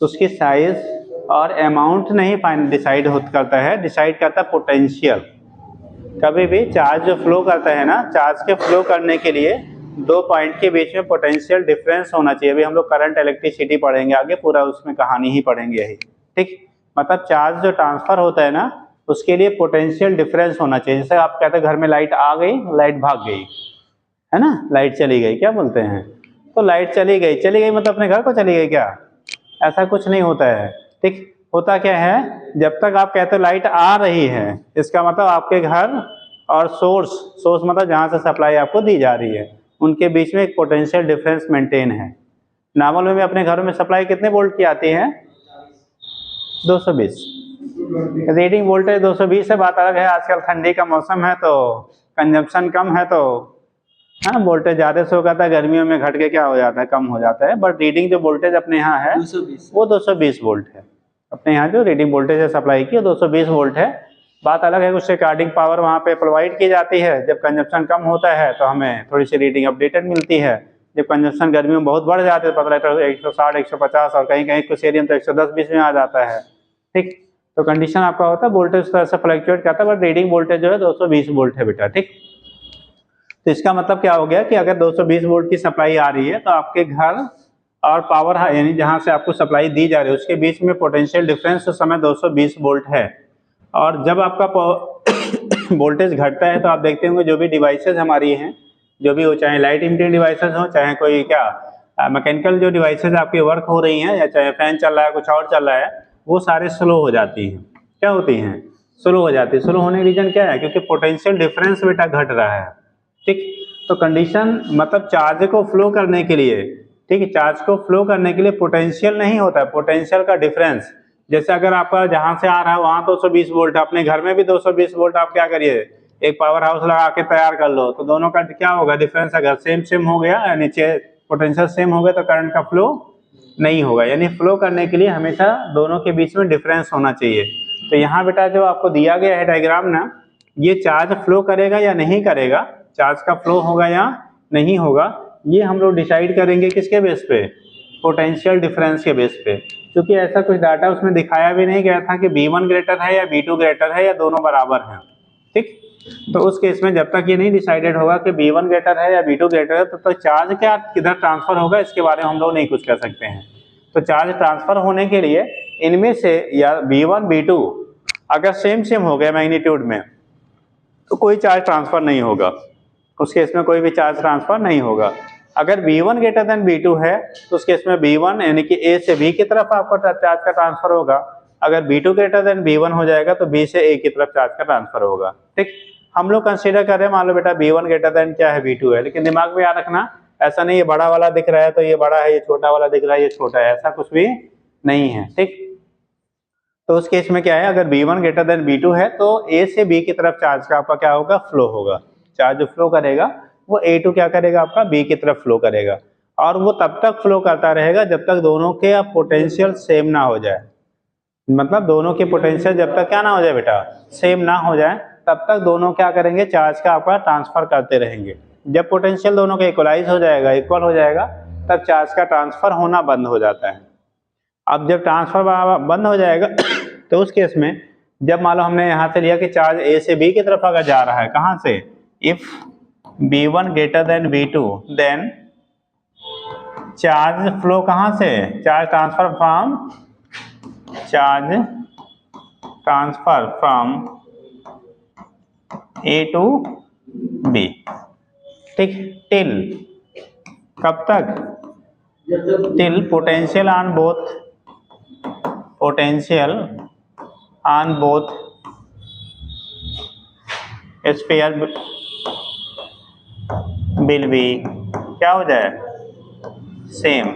उसकी साइज और अमाउंट नहीं डिसाइड करता है, डिसाइड करता है पोटेंशियल। कभी भी चार्ज जो फ्लो करता है ना, चार्ज के फ्लो करने के लिए 2 पॉइंट के बीच में पोटेंशियल डिफरेंस होना चाहिए। अभी हम लोग करंट इलेक्ट्रिसिटी पढ़ेंगे आगे, पूरा उसमें कहानी ही पढ़ेंगे यही, ठीक। मतलब चार्ज जो ट्रांसफ़र होता है ना, उसके लिए पोटेंशियल डिफरेंस होना चाहिए। जैसे आप कहते हैं घर में लाइट आ गई, लाइट भाग गई, है ना, लाइट चली गई, क्या बोलते हैं? तो लाइट चली गई मतलब अपने घर को चली गई क्या? ऐसा कुछ नहीं होता है, ठीक। होता क्या है, जब तक आप कहते हो लाइट आ रही है, इसका मतलब आपके घर और सोर्स मतलब जहाँ से सप्लाई आपको दी जा रही है, उनके बीच में एक पोटेंशियल डिफरेंस मेंटेन है। नॉर्मल में अपने घरों में सप्लाई कितने वोल्ट की आती है? 220। रीडिंग वोल्टेज 220 है, बात अलग है। आजकल ठंडी का मौसम है तो कंजम्पशन कम है, तो हाँ, वोल्टेज ज़्यादा से होगा था, गर्मियों में घट के क्या हो जाता है, कम हो जाता है। बट रीडिंग जो वोल्टेज अपने यहाँ है 220, वो 220 वोल्ट है। अपने यहाँ जो रीडिंग वोल्टेज है सप्लाई की, वो 220 वोल्ट है। बात अलग है, उससे रिकॉर्डिंग पावर वहाँ पे प्रोवाइड की जाती है। जब कंजम्पशन कम होता है तो हमें थोड़ी सी रीडिंग अपडेटेड मिलती है। जब कंजम्पशन गर्मी में बहुत बढ़ जाते हैं, पता लगता है 160, 150 और कहीं कहीं कुछ एरिया में तो 110-20 में आ जाता है, ठीक। तो कंडीशन आपका होता है, वोल्टेज तरह से फ्लक्चुएट करता है, बट रीडिंग वोल्टेज जो है 220 वोल्ट है बेटा, ठीक। तो इसका मतलब क्या हो गया कि अगर 220 वोल्ट की सप्लाई आ रही है तो आपके घर और पावर यानी जहाँ से आपको सप्लाई दी जा रही है उसके बीच में पोटेंशियल डिफरेंस उस समय 220 वोल्ट है। और जब आपका वोल्टेज घटता है तो आप देखते होंगे जो भी डिवाइसेज हमारी हैं, जो भी हो, चाहे लाइट इमिटिंग डिवाइसेज हो, चाहे कोई क्या मैकेनिकल जो डिवाइसेज आपकी वर्क हो रही हैं, या चाहे फैन चल रहा है, कुछ और चल रहा है, वो सारे स्लो हो जाती हैं। क्या होती हैं? स्लो हो जाती है। स्लो होने का रीज़न क्या है? क्योंकि पोटेंशियल डिफरेंस बेटा घट रहा है, ठीक। तो कंडीशन मतलब चार्ज को फ्लो करने के लिए ठीक है। चार्ज को फ्लो करने के लिए पोटेंशियल नहीं होता है, पोटेंशियल का डिफरेंस। जैसे अगर आपका जहां से आ रहा है वहां 220 वोल्ट, अपने घर में भी 220 वोल्ट, आप क्या करिए एक पावर हाउस लगा के तैयार कर लो, तो दोनों का क्या होगा डिफरेंस, अगर सेम हो गया, नीचे पोटेंशियल सेम हो गया तो करंट का फ्लो नहीं होगा। यानी फ्लो करने के लिए हमेशा दोनों के बीच में डिफरेंस होना चाहिए। तो यहाँ बेटा जो आपको दिया गया है डायग्राम ना, ये चार्ज फ्लो करेगा या नहीं करेगा, चार्ज का फ्लो होगा या नहीं होगा, ये हम लोग डिसाइड करेंगे किसके बेस पे, पोटेंशियल डिफरेंस के बेस पे। क्योंकि ऐसा कुछ डाटा उसमें दिखाया भी नहीं गया था कि B1 ग्रेटर है या B2 ग्रेटर है या दोनों बराबर हैं, ठीक। तो उस केस में जब तक ये नहीं डिसाइडेड होगा कि B1 ग्रेटर है या B2 ग्रेटर है, तब तक चार्ज क्या किधर ट्रांसफर होगा इसके बारे में हम लोग नहीं कुछ कर सकते हैं। तो चार्ज ट्रांसफर होने के लिए इनमें से या B1 B2 अगर सेम हो गया मैग्नीट्यूड में, तो कोई चार्ज ट्रांसफर नहीं होगा, उस केस में कोई भी चार्ज ट्रांसफर नहीं होगा। अगर B1 ग्रेटर देन B2 है तो उस केस में B1 यानी कि A से B की तरफ आपका चार्ज का ट्रांसफर होगा। अगर B2 ग्रेटर देन B1 हो जाएगा तो B से A की तरफ चार्ज का ट्रांसफर होगा, ठीक। हम लोग कंसीडर कर रहे हैं, मान लो बेटा B1 ग्रेटर देन क्या है B2 है, लेकिन दिमाग में याद रखना ऐसा नहीं ये बड़ा वाला दिख रहा है तो ये बड़ा है, ये छोटा वाला दिख रहा है ये छोटा है, ऐसा कुछ भी नहीं है, ठीक। तो उस केस में क्या है, अगर B1 ग्रेटर देन B2 है तो A से B की तरफ चार्ज का आपका क्या होगा, फ्लो होगा। चार्ज जो फ्लो करेगा वो A2 क्या करेगा आपका B की तरफ फ्लो करेगा, और वो तब तक फ्लो करता रहेगा जब तक दोनों के पोटेंशियल सेम ना हो जाए। मतलब दोनों के पोटेंशियल जब तक क्या ना हो जाए बेटा, सेम ना हो जाए, तब तक दोनों क्या करेंगे, चार्ज का आपका ट्रांसफर करते रहेंगे। जब पोटेंशियल दोनों का इक्वलाइज हो जाएगा, इक्वल हो जाएगा, तब चार्ज का ट्रांसफर होना बंद हो जाता है। अब जब ट्रांसफर बंद हो जाएगा तो उस केस में जब मान लो हमने यहाँ से लिया कि चार्ज A से B की तरफ अगर जा रहा है, कहाँ से, if B1 greater than B2 then charge flow कहाँ से, charge transfer from A to B, ठीक। टिल कब तक, till potential on both sphere will be क्या हो जाए, सेम।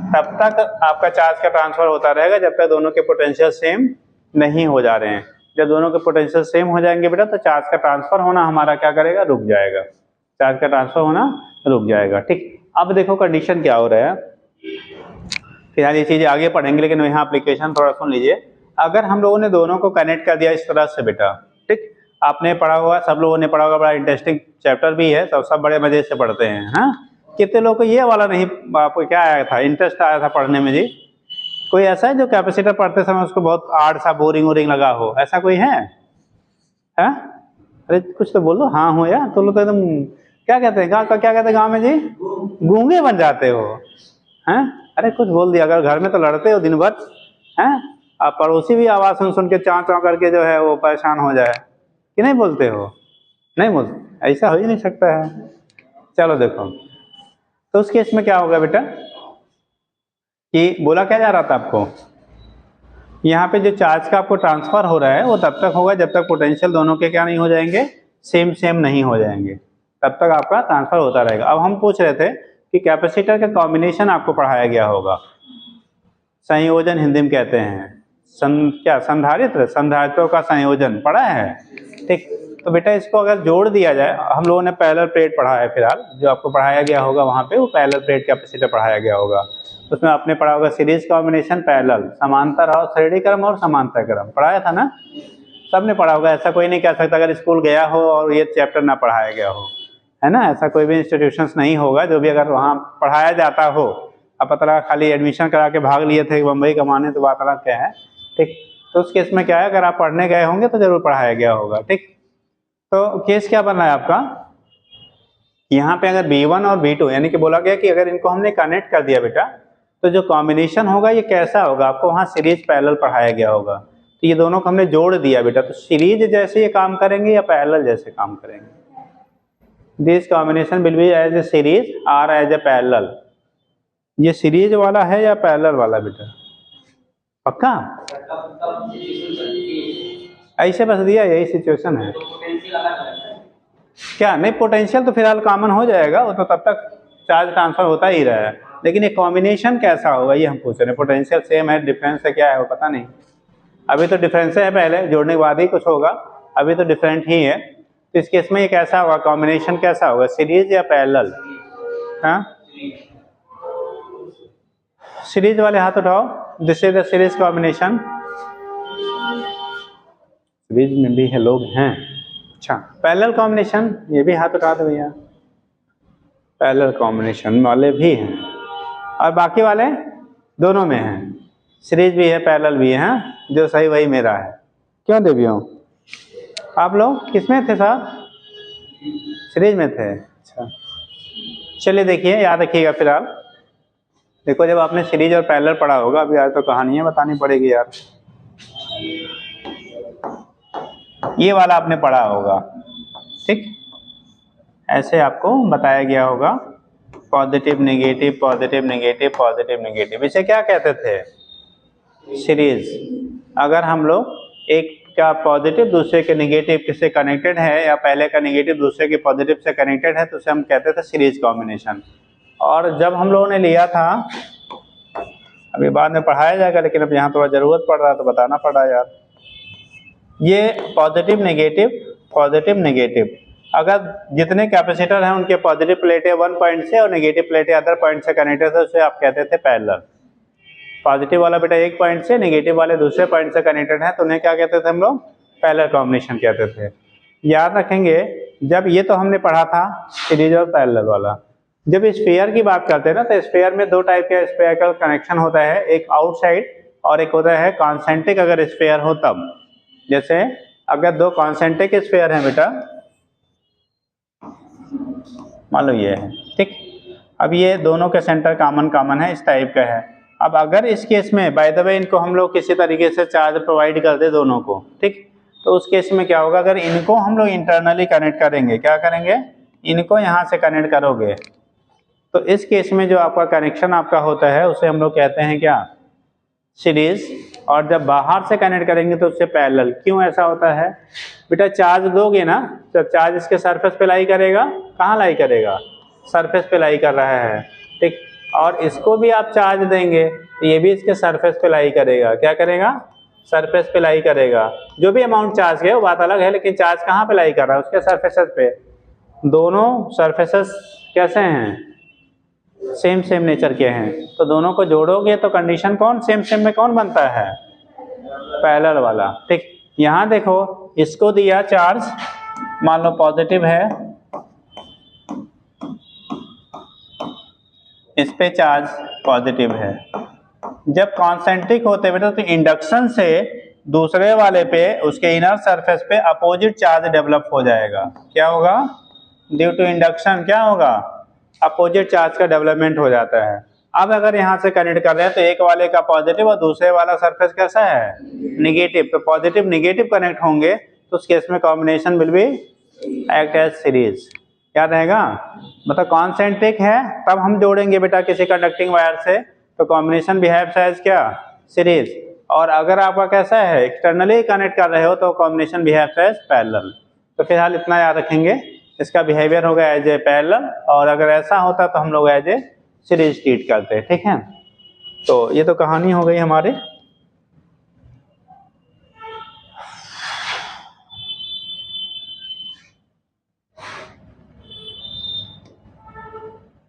तब तक आपका चार्ज का ट्रांसफर होता रहेगा जब तक दोनों के पोटेंशियल सेम नहीं हो जा रहे हैं। जब दोनों के पोटेंशियल सेम हो जाएंगे बेटा तो चार्ज का ट्रांसफर होना हमारा क्या करेगा, रुक जाएगा, चार्ज का ट्रांसफर होना रुक जाएगा, ठीक। अब देखो कंडीशन क्या हो रहा है, फिलहाल ये चीजें आगे पढ़ेंगे, लेकिन यहाँ एप्लीकेशन थोड़ा सुन लीजिए। अगर हम लोगों ने दोनों को कनेक्ट कर दिया इस तरह से बेटा, ठीक, आपने पढ़ा हुआ, सब लोगों ने पढ़ा हुआ, बड़ा इंटरेस्टिंग चैप्टर भी है, सब बड़े मजे से पढ़ते हैं। हाँ, कितने लोग को ये वाला नहीं, आपको क्या आया था, इंटरेस्ट आया था पढ़ने में जी? कोई ऐसा है जो कैपेसिटर पढ़ते समय उसको बहुत आर्ट सा बोरिंग लगा हो, ऐसा कोई है? अरे कुछ तो बोलो, हाँ हो यार, तो लोग तो एकदम क्या कहते हैं, गाँव का क्या कहते हैं गाँव में जी, गूंगे बन जाते हो। हैं, अरे कुछ बोल दिया, अगर घर में तो लड़ते हो दिन भर, हैं, आप पड़ोसी भी आवाज़ सुन के चाँ चाँ करके जो है वो परेशान हो जाए कि नहीं बोलते हो? नहीं बोलते, ऐसा हो ही नहीं सकता है। चलो देखो, तो उस केस में क्या होगा बेटा कि बोला क्या जा रहा था आपको, यहाँ पे जो चार्ज का आपको ट्रांसफर हो रहा है वो तब तक होगा जब तक पोटेंशियल दोनों के क्या नहीं हो जाएंगे, सेम नहीं हो जाएंगे, तब तक आपका ट्रांसफर होता रहेगा। अब हम पूछ रहे थे कि कैपेसिटर का कॉम्बिनेशन आपको पढ़ाया गया होगा, संयोजन हिंदी में कहते हैं, क्या संधारित्रों का संयोजन पढ़ा है, ठीक। तो बेटा इसको अगर जोड़ दिया जाए, हम लोगों ने पैरेलल प्लेट पढ़ा है, फिलहाल जो आपको पढ़ाया गया होगा वहाँ पे वो पैरेलल प्लेट कैपेसिटर पढ़ाया गया होगा। उसमें आपने पढ़ा होगा सीरीज कॉम्बिनेशन, पैरेलल, समांतर और श्रेणी क्रम और समांतर क्रम पढ़ाया था ना, सबने पढ़ा होगा। ऐसा कोई नहीं कह सकता अगर स्कूल गया हो और ये चैप्टर ना पढ़ाया गया हो, है ना, ऐसा कोई भी इंस्टीट्यूशंस नहीं होगा जो भी अगर वहाँ पढ़ाया जाता हो। अब पता लगा खाली एडमिशन करा के भाग लिए थे बम्बई कमाने, तो बात अलग क्या है, ठीक। तो उस केस में क्या है, अगर आप पढ़ने गए होंगे तो जरूर पढ़ाया गया होगा, ठीक। तो केस क्या बन रहा है आपका, यहाँ पे अगर B1 और B2 यानी कि बोला गया कि अगर इनको हमने कनेक्ट कर दिया बेटा तो जो कॉम्बिनेशन होगा ये कैसा होगा, आपको वहाँ सीरीज पैरेलल पढ़ाया गया होगा। तो ये दोनों को हमने जोड़ दिया बेटा, तो सीरीज जैसे ये काम करेंगे या पैरेलल जैसे काम करेंगे, this combination will be as a series or as a parallel. ये सीरीज वाला है या पैरेलल वाला बेटा, पक्का? ऐसे बस दिया, यही सिचुएशन है क्या? नहीं, पोटेंशियल तो फिलहाल कॉमन हो जाएगा, वो तो तब तक चार्ज ट्रांसफर होता ही रहा है। लेकिन ये कॉम्बिनेशन कैसा होगा ये हम पूछ रहे हैं। पोटेंशियल सेम है, डिफरेंस है क्या है वो पता नहीं। अभी तो डिफरेंस है, पहले जोड़ने के बाद ही कुछ होगा, अभी तो डिफरेंट ही है। तो इस केस में ये कैसा होगा, कॉम्बिनेशन कैसा होगा, सीरीज या पैरेलल? हाँ, सीरीज वाले हाथ उठाओ। This is the series combination. Series में भी है लोग हैं। अच्छा, पैरेलल कॉम्बिनेशन, ये भी हाथ उठा दो भैया। पैरेलल कॉम्बिनेशन वाले भी हैं और बाकी वाले दोनों में हैं, सीरीज भी है पैरेलल भी है। हाँ? जो सही वही मेरा है। क्यों देवियों, आप लोग किस में थे साहब? सीरीज में थे। अच्छा, चलिए देखिए, याद रखिएगा फिलहाल। देखो, जब आपने सीरीज और पैरेलल पढ़ा होगा, अभी आज तो कहानियां बतानी पड़ेगी यार। ये वाला आपने पढ़ा होगा, ठीक? ऐसे आपको बताया गया होगा, positive negative, positive negative, positive negative. इसे क्या कहते थे? सीरीज। अगर हम लोग एक का पॉजिटिव दूसरे के नेगेटिव से कनेक्टेड है, या पहले का नेगेटिव दूसरे के पॉजिटिव से कनेक्टेड है, तो उसे हम कहते थे सीरीज कॉम्बिनेशन। और जब हम लोगों ने लिया था, अभी बाद में पढ़ाया जाएगा, लेकिन अब यहाँ थोड़ा जरूरत पड़ रहा है तो बताना पड़ा यार। ये पॉजिटिव नेगेटिव, पॉजिटिव नेगेटिव, अगर जितने कैपेसिटर हैं उनके पॉजिटिव प्लेटें वन पॉइंट से और नेगेटिव प्लेटें अदर पॉइंट से कनेक्टेड थे, उसे आप कहते थे पैरेलल। पॉजिटिव वाला बेटा एक पॉइंट से, नेगेटिव वाले दूसरे पॉइंट से कनेक्टेड है, तो उन्हें क्या कहते थे हम लोग? पैरेलल कॉम्बिनेशन कहते थे। याद रखेंगे, जब ये तो हमने पढ़ा था सीरीज और पैरेलल वाला। जब स्फीयर की बात करते हैं ना, तो स्फीयर में दो टाइप के स्फीयरिकल कनेक्शन होता है, एक आउटसाइड और एक होता है कॉन्सेंट्रिक। अगर स्फीयर हो तब, जैसे अगर दो कॉन्सेंट्रिक स्फीयर हैं बेटा, मान लो ये है, ठीक? अब ये दोनों के सेंटर कॉमन है, इस टाइप का है। अब अगर इस केस में बाय द वे इनको हम लोग किसी तरीके से चार्ज प्रोवाइड कर दे दोनों को, ठीक? तो उस केस में क्या होगा, अगर इनको हम लोग इंटरनली कनेक्ट करेंगे, क्या करेंगे, इनको यहाँ से कनेक्ट करोगे, तो इस केस में जो आपका कनेक्शन आपका होता है उसे हम लोग कहते हैं क्या? सीरीज। और जब बाहर से कनेक्ट करेंगे तो उससे पैरेलल। क्यों ऐसा होता है बेटा? चार्ज दोगे ना, तो चार्ज इसके सरफेस पे लाई करेगा। कहाँ लाई करेगा? सरफेस पे लाई कर रहा है, ठीक? और इसको भी आप चार्ज देंगे तो ये भी इसके सरफेस पे लाई करेगा। क्या करेगा? सरफेस पे लाई करेगा। जो भी अमाउंट चार्ज है वो बात अलग है, लेकिन चार्ज कहाँ पे लाई कर रहा है? उसके सरफेसेस पे। दोनों सरफेसेस कैसे हैं? सेम सेम नेचर के हैं, तो दोनों को जोड़ोगे तो कंडीशन कौन सेम सेम में कौन बनता है? पैरेलल वाला, ठीक? यहां देखो, इसको दिया चार्ज, मान लो पॉजिटिव है, इस पे चार्ज पॉजिटिव है। जब कॉन्सेंट्रिक होते बेटा तो इंडक्शन से दूसरे वाले पे, उसके इनर सरफेस पे अपोजिट चार्ज डेवलप हो जाएगा। क्या होगा? ड्यू टू इंडक्शन क्या होगा? अपोजिट चार्ज का डेवलपमेंट हो जाता है। अब अगर यहाँ से कनेक्ट कर रहे हैं तो एक वाले का पॉजिटिव और दूसरे वाला सरफेस कैसा है? निगेटिव। तो पॉजिटिव निगेटिव कनेक्ट होंगे तो उस केस में combination will be act as series. क्या रहेगा? मतलब कॉन्सेंट्रिक है तब हम जोड़ेंगे बेटा किसी कंडक्टिंग वायर से, तो कॉम्बिनेशन बिहेव्स एज क्या? सीरीज। और अगर आपका कैसा है, एक्सटर्नली कनेक्ट कर रहे हो, तो कॉम्बिनेशन बिहेव्स एज पैरेलल। तो फिलहाल इतना याद रखेंगे, इसका बिहेवियर होगा एज ए पैरेलल, और अगर ऐसा होता तो हम लोग एज ए सीरीज ट्रीट करते हैं, ठीक है? तो ये तो कहानी हो गई हमारी।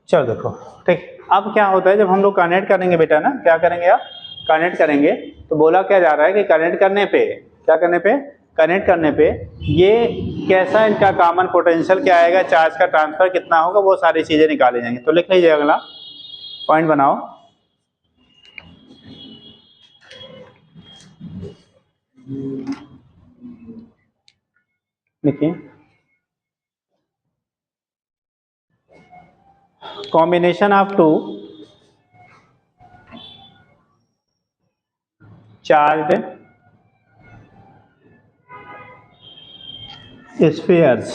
चलो देखो, ठीक। अब क्या होता है जब हम लोग कनेक्ट करेंगे बेटा ना, क्या करेंगे आप? कनेक्ट करेंगे तो बोला क्या जा रहा है कि कनेक्ट करने पे, क्या करने पे? कनेक्ट करने पे ये कैसा इनका कॉमन पोटेंशियल क्या आएगा, चार्ज का ट्रांसफर कितना होगा, वो सारी चीजें निकाली जाएंगी। तो लिख लीजिए, अगला पॉइंट बनाओ। देखिए, combination of two charged spheres,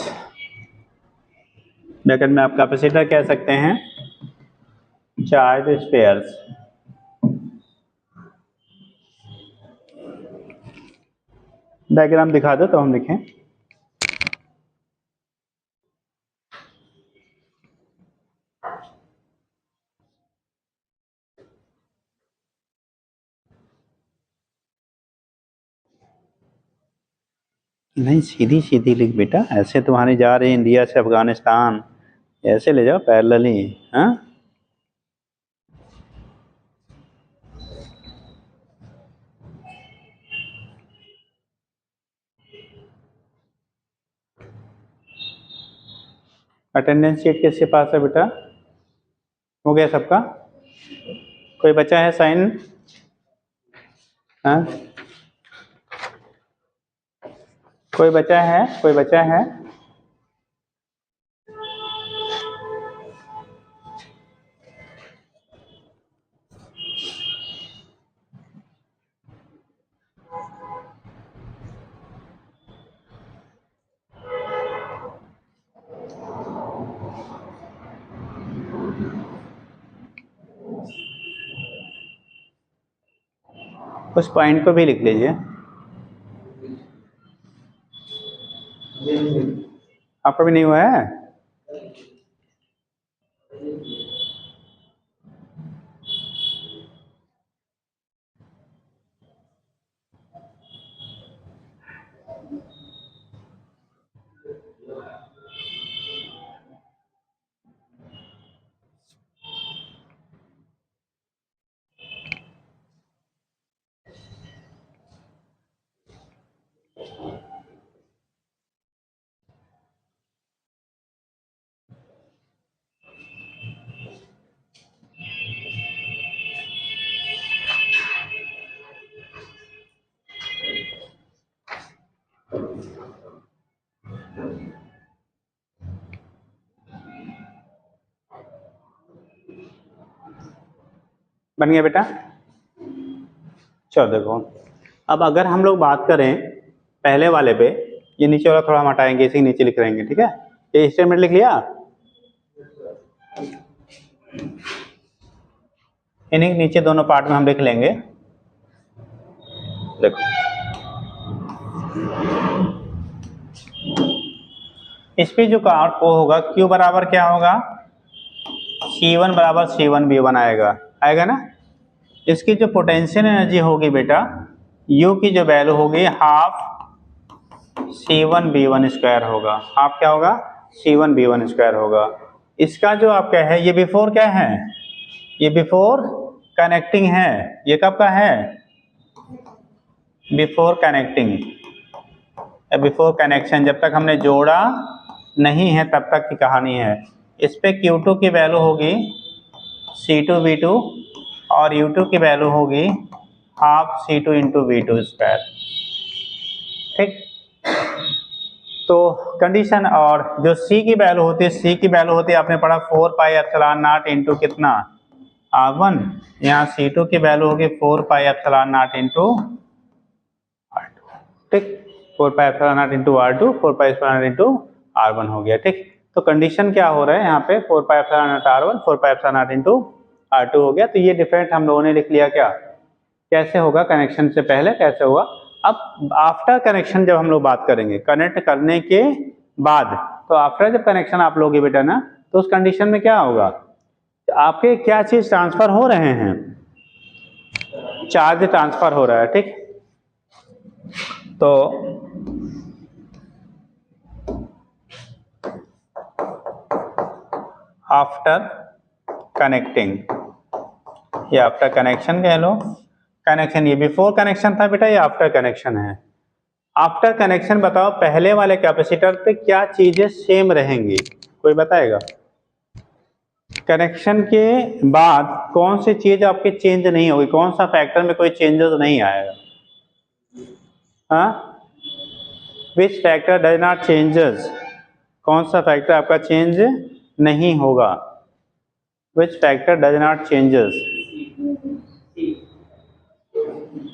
bracket में आप कैपेसिटर कह सकते हैं, चार्ज स्फीयर्स। डायग्राम दिखा दो तो हम लिखें। नहीं, सीधी सीधी लिख बेटा, ऐसे तुम्हारी जा रही इंडिया से अफगानिस्तान, ऐसे ले जाओ पैरेलली। हाँ, अटेंडेंस शीट किसके पास है बेटा? हो गया सबका? कोई बचा है साइन? हाँ, कोई बचा है? कोई बचा है? उस पॉइंट को भी लिख लीजिए। आपका भी नहीं हुआ है? बन गया बेटा? चलो देखो, अब अगर हम लोग बात करें पहले वाले पे, ये नीचे वाला थोड़ा हम हटाएंगे, इसी नीचे लिख रहेंगे, ठीक है? ये स्टेटमेंट लिख लिया? इन्हीं नीचे दोनों पार्ट में हम लिख लेंगे। देखो, इस पे जो कार्ड वो होगा Q बराबर क्या होगा? C1 बराबर C1 B1 आएगा ना? इसकी जो पोटेंशियल एनर्जी होगी बेटा, U की जो वैल्यू होगी हाफ C1 B1 स्क्वायर होगा। हाफ क्या होगा? C1 B1 स्क्वायर होगा। इसका जो आपका है, ये बिफोर क्या है? ये बिफोर कनेक्टिंग है। ये कब का है? Before connecting, before connection. जब तक हमने जोड़ा नहीं है तब तक की कहानी है। इस पे Q2 की वैल्यू होगी C2 V2 और U2 की वैल्यू होगी half C2 into V2 square. ठीक, तो कंडीशन, और जो C की वैल्यू होती है, C की वैल्यू होती है आपने पढ़ा 4 पाई एप्सिलॉन नॉट इंटू कितना? R1। यहाँ C2 की वैल्यू होगी 4 pi epsilon naught into R2। ठीक, 4 pi epsilon naught into R2, 4 pi epsilon naught into R1 हो गया। ठीक, तो कंडीशन क्या हो रहा है यहाँ पे? 4 pi epsilon not R1, 4 pi epsilon naught into R2 हो गया। तो ये डिफरेंट हम लोगों ने लिख लिया। क्या कैसे होगा? कनेक्शन से पहले कैसे होगा? अब आफ्टर कनेक्शन जब हम लोग बात करेंगे, कनेक्ट करने के बाद, तो आफ्टर जब कनेक्शन आप लोगे बेटा ना, तो उस कंडीशन में क्या होगा? आपके क्या चीज ट्रांसफर हो रहे हैं? चार्ज ट्रांसफर हो रहा है। ठीक, तो आफ्टर कनेक्टिंग, ये आफ्टर कनेक्शन कह लो। कनेक्शन ये बिफोर कनेक्शन था बेटा, ये आफ्टर कनेक्शन है। आफ्टर कनेक्शन बताओ, पहले वाले कैपेसिटर पे क्या चीजें सेम रहेंगी? कोई बताएगा? कनेक्शन के बाद कौन सी चीज आपके चेंज नहीं होगी? कौन सा फैक्टर में कोई चेंजेस नहीं आएगा? हाँ, which factor does not changes? कौन सा फैक्टर आपका चेंज नहीं होगा? Which factor does not changes?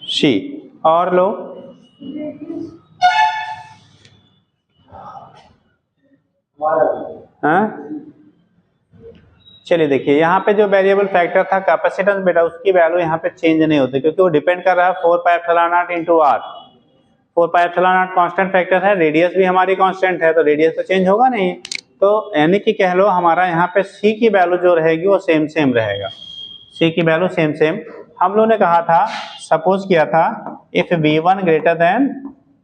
C. और लो, हाँ, चलिए देखिए, यहाँ पे जो वेरिएबल फैक्टर था कैपेसिटेंस बेटा, उसकी वैल्यू यहाँ पे चेंज नहीं होती, क्योंकि वो डिपेंड कर रहा है 4 pi epsilon naught into R. 4 pi epsilon naught constant factor है, रेडियस भी हमारी कांस्टेंट है, तो रेडियस तो चेंज होगा नहीं। तो यानी कि कह लो हमारा यहाँ पे सी की वैल्यू जो रहेगी वो सेम सेम रहेगा। सी की वैल्यू सेम सेम। हम लोगों ने कहा था, सपोज किया था, इफ V1 ग्रेटर देन,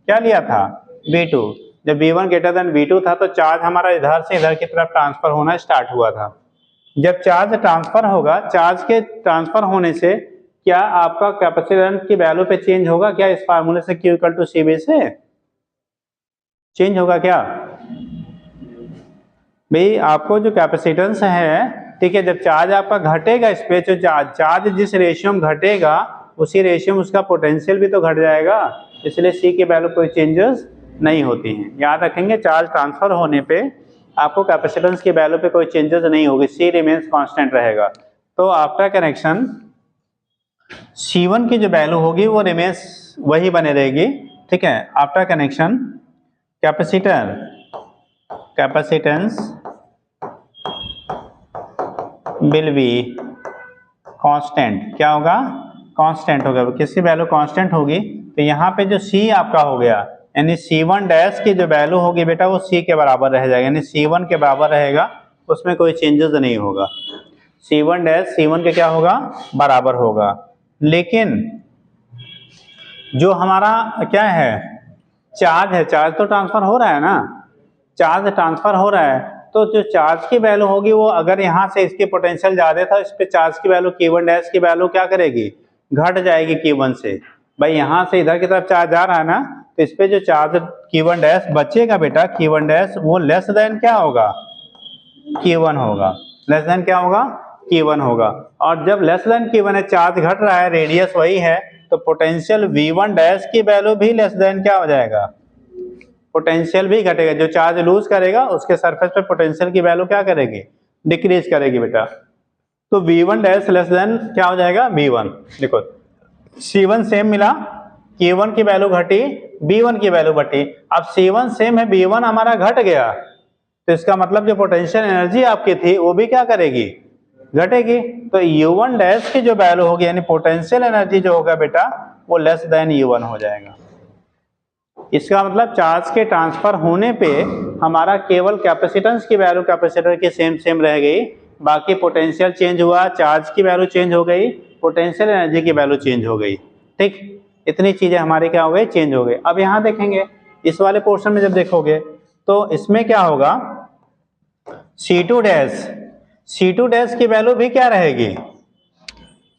क्या लिया था? V2। जब V1 ग्रेटर देन V2 था तो चार्ज हमारा इधर से इधर की तरफ ट्रांसफर होना स्टार्ट हुआ था। जब चार्ज ट्रांसफर होगा, चार्ज के ट्रांसफर होने से क्या आपका कैपेसिटेंस की वैल्यू पे चेंज होगा क्या? इस फार्मूले से Q इक्वल टू CB से चेंज होगा क्या? भाई आपको जो कैपेसिटेंस है, ठीक है, जब चार्ज आपका घटेगा इस पे, जो चार्ज जिस रेशियो में घटेगा उसी रेशियो में उसका पोटेंशियल भी तो घट जाएगा, इसलिए C की वैल्यू कोई चेंजेस नहीं होती हैं। याद रखेंगे, चार्ज ट्रांसफर होने पे आपको कैपेसिटेंस की वैल्यू पे कोई चेंजेस नहीं होगी, C रिमेन्स कांस्टेंट रहेगा। तो आफ्टर कनेक्शन C1 की जो वैल्यू होगी वो रिमेन्स वही बने रहेगी, ठीक है। After connection capacitance will be constant. क्या होगा? कांस्टेंट होगा। किसकी वैल्यू कांस्टेंट होगी? तो यहाँ पे जो C आपका हो गया, यानी C1 डैश की जो वैल्यू होगी बेटा वो C के बराबर रह जाएगा, यानी C1 के बराबर रहेगा, उसमें कोई चेंजेस नहीं होगा। C1 डैश C1 के क्या होगा? बराबर होगा। लेकिन जो हमारा क्या है, चार्ज है, चार्ज तो ट्रांसफर हो रहा है ना, चार्ज ट्रांसफर हो रहा है, तो जो चार्ज की वैल्यू होगी वो अगर यहाँ से इसकी पोटेंशियल ज्यादा था, इस पे चार्ज की वैल्यू Q1 डैश की वैल्यू क्या करेगी? घट जाएगी Q1 से। भाई यहाँ से इधर की तरफ चार्ज आ रहा है ना, तो इस पे जो चार्ज Q1 डैश बचेगा बेटा, Q1 डैश वो लेस देन क्या होगा? Q1 होगा। लेस देन क्या होगा? Q1 होगा। और जब लेस देन Q1 है, चार्ज घट रहा है, रेडियस वही है, तो पोटेंशियल V1 डैश की वैल्यू भी लेस देन क्या हो जाएगा? पोटेंशियल भी घटेगा। जो चार्ज लूज करेगा उसके सरफेस पे पोटेंशियल की वैल्यू क्या करेगी? डिक्रीज करेगी बेटा। तो V1 डैश लेस देन क्या हो जाएगा? V1। देखो C1 सेम मिला, Q1 की वैल्यू घटी, V1 की वैल्यू बढ़ी। अब C1 सेम है, V1 हमारा घट गया, तो इसका मतलब जो पोटेंशियल एनर्जी आपकी थी वो भी क्या करेगी? घटेगी। तो U1 डैश की जो वैल्यू होगी, यानी पोटेंशियल एनर्जी जो होगा बेटा वो लेस देन U1 हो जाएगा। इसका मतलब चार्ज के ट्रांसफर होने पे हमारा केवल कैपेसिटेंस की वैल्यू कैपेसिटर की सेम रह गई, बाकी पोटेंशियल चेंज हुआ, चार्ज की वैल्यू चेंज हो गई, पोटेंशियल एनर्जी की वैल्यू चेंज हो गई। ठीक, इतनी चीजें हमारी क्या हो गई? चेंज हो गई। अब यहाँ देखेंगे, इस वाले पोर्शन में जब देखोगे तो इसमें क्या होगा? C2 डैश की वैल्यू भी क्या रहेगी?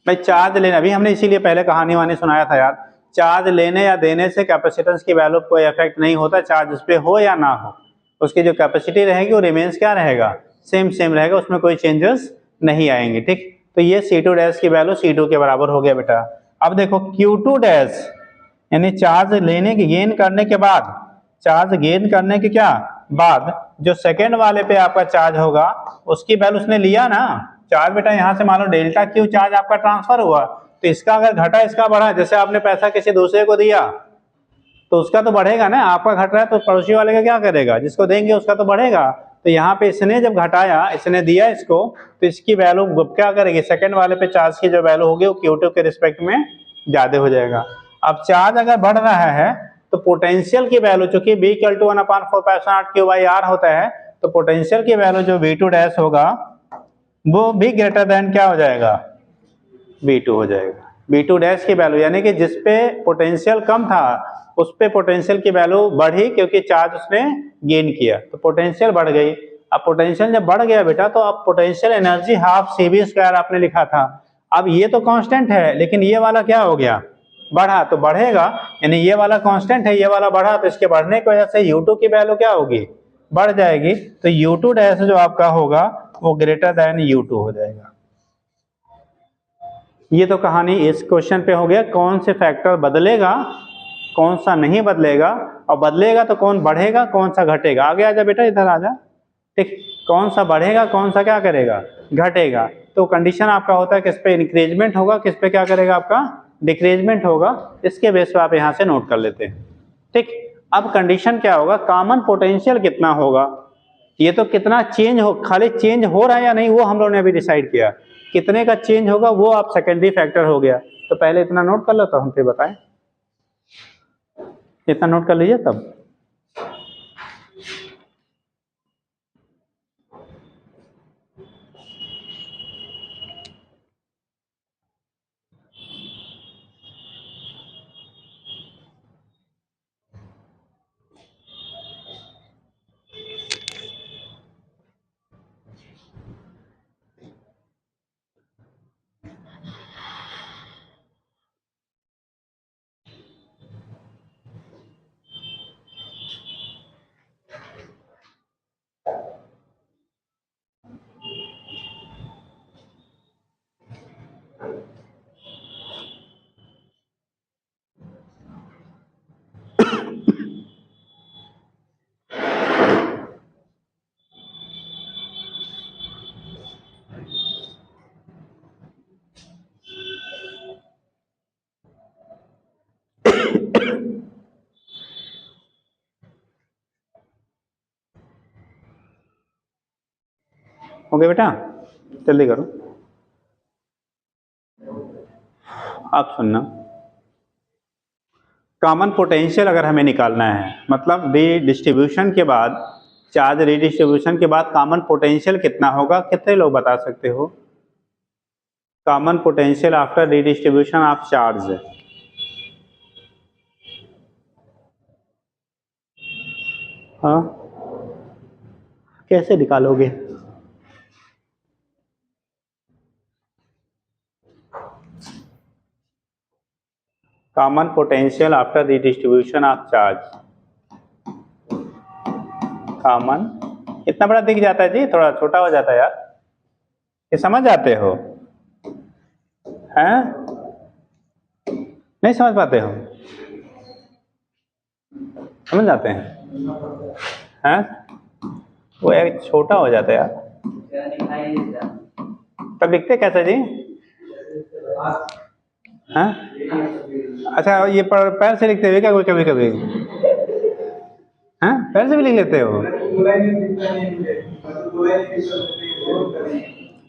भाई चार्ज लेना, अभी हमने इसीलिए पहले कहानी वानी सुनाया था यार, चार्ज लेने या देने से कैपेसिटेंस की वैल्यू कोई इफेक्ट नहीं होता, चार्ज उस पर हो या ना हो, उसकी जो कैपेसिटी रहेगी वो रिमेन्स क्या रहेगा? सेम रहेगा, उसमें कोई चेंजेस नहीं आएंगे। ठीक, तो ये C2 डैश की वैल्यू C2 के बराबर हो गया बेटा। अब देखो Q2 डैश, यानी चार्ज लेने की गेन करने के बाद, चार्ज गेन करने के क्या बाद जो सेकेंड वाले पे आपका चार्ज होगा उसकी वैल्यू उसने लिया ना, चार्ज बेटा यहाँ से मान लो डेल्टा Q चार्ज आपका ट्रांसफर हुआ, तो इसका अगर घटा इसका बढ़ा, जैसे आपने पैसा किसी दूसरे को दिया तो उसका तो बढ़ेगा ना, आपका घट रहा है तो पड़ोसी वाले का क्या करेगा? जिसको देंगे उसका तो बढ़ेगा। तो यहाँ पे इसने जब घटाया, इसने दिया इसको, तो इसकी वैल्यू क्या करेगी? सेकंड वाले पे चार्ज की जो वैल्यू होगी वो Q2 के रिस्पेक्ट में ज्यादा हो जाएगा। अब चार्ज अगर बढ़ रहा है तो पोटेंशियल की वैल्यू, चूंकि B इक्वल टू 1/4π/Q/R होता है, तो पोटेंशियल की वैल्यू जो V2 डैश होगा वो भी ग्रेटर देन क्या हो जाएगा? V2 हो जाएगा। V2 डैश की वैल्यू, यानी कि जिस पे पोटेंशियल कम था उस पे पोटेंशियल की वैल्यू बढ़ी, क्योंकि चार्ज उसने गेन किया, तो पोटेंशियल बढ़ गई। अब पोटेंशियल जब बढ़ गया बेटा, तो अब पोटेंशियल एनर्जी हाफ CV² आपने लिखा था, अब ये तो कांस्टेंट है, लेकिन ये वाला क्या हो गया? बढ़ा, तो बढ़ेगा, यानी ये वाला कांस्टेंट है, ये वाला बढ़ा, तो इसके बढ़ने की वजह से U2 की वैल्यू क्या होगी? बढ़ जाएगी। तो U2 डैश जो आपका होगा वो ग्रेटर देन U2 हो जाएगा। ये तो कहानी इस क्वेश्चन पे हो गया, कौन से फैक्टर बदलेगा, कौन सा नहीं बदलेगा, और बदलेगा तो कौन बढ़ेगा, कौन सा घटेगा। आगे आजा बेटा, इधर आजा। ठीक, कौन सा बढ़ेगा, कौन सा क्या करेगा? घटेगा। तो कंडीशन आपका होता है किस पे इंक्रीजमेंट होगा, किस पे क्या करेगा? आपका डिक्रीजमेंट होगा। इसके बेस पे आप यहाँ से नोट कर लेते हैं। ठीक, अब कंडीशन क्या होगा? कॉमन पोटेंशियल कितना होगा, ये तो कितना चेंज हो, खाली चेंज हो रहा है या नहीं वो हम लोगों ने अभी डिसाइड किया, कितने का चेंज होगा वो आप सेकेंडरी फैक्टर हो गया। तो पहले इतना नोट कर लो तो हम फिर बताएं, इतना नोट कर लीजिए तब। हो गया बेटा, जल्दी करो। आप सुनना, कॉमन पोटेंशियल अगर हमें निकालना है, मतलब रीडिस्ट्रीब्यूशन के बाद, चार्ज रीडिस्ट्रीब्यूशन के बाद कॉमन पोटेंशियल कितना होगा, कितने लोग बता सकते हो? Common potential after redistribution of charge. हाँ, कैसे निकालोगे? Common potential after redistribution of charge. Common इतना बड़ा दिख जाता है जी, थोड़ा छोटा हो जाता है यार, ये समझ जाते हो? हैं? नहीं समझ पाते हो? समझ जाते हैं? हैं? वो यार छोटा हो जाता है यार, तब लिखते कैसे जी? हाँ? अच्छा, ये पैर से लिखते हुए क्या कोई कभी कभी? हाँ, पैर से भी लिख लेते हो?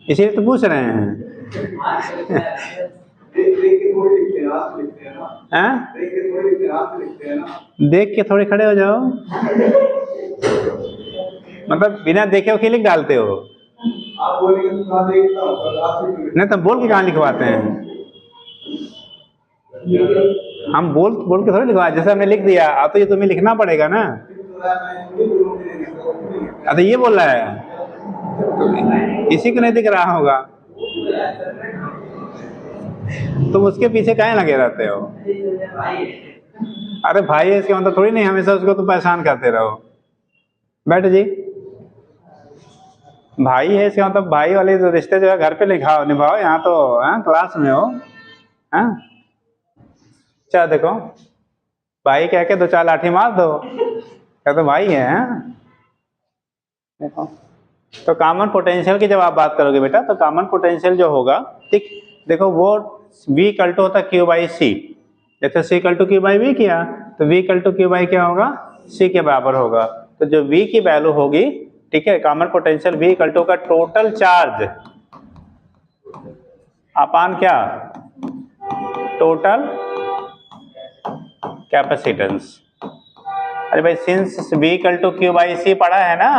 इसीलिए तो पूछ रहे हैं। हाँ? देख के थोड़े खड़े हो जाओ, मतलब बिना देखे हो लिख डालते हो? आप बोलेंगे तो कहाँ देखता हूँ, नहीं तो बोल के कहाँ लिखवाते हैं? हम बोल के थोड़ी लिखवा, जैसे हमने लिख दिया, अब तो ये तुम्हें लिखना पड़ेगा ना। तो ये बोल रहा है, तो इसी को नहीं दिख रहा होगा, तुम उसके पीछे काहे लगे रहते हो? अरे भाई है इसके मतलब थोड़ी नहीं हमेशा उसको तुम परेशान करते रहो। बैठ जी, भाई है इसका मतलब भाई वाले तो रिश्ते जो है घर पे लिखाओ निभाओ, यहाँ तो क्लास में हो। हाँ, क्या देखो, भाई कह के दो चार लाठी मार दो, क्या तो भाई है। देखो, तो कॉमन पोटेंशियल की जब आप बात करोगे बेटा, तो कॉमन पोटेंशियल जो होगा, ठीक, देखो वो V इक्वल टू होता Q बाई C। जैसे C equal to Q by V किया, तो V equal to Q by क्या होगा? C के बराबर होगा। तो जो V की वैल्यू होगी, ठीक है, common potential V equal to का टोटल चार्ज अपान क्या? Total capacitance. अरे भाई since V equal to Q by C पढ़ा है ना,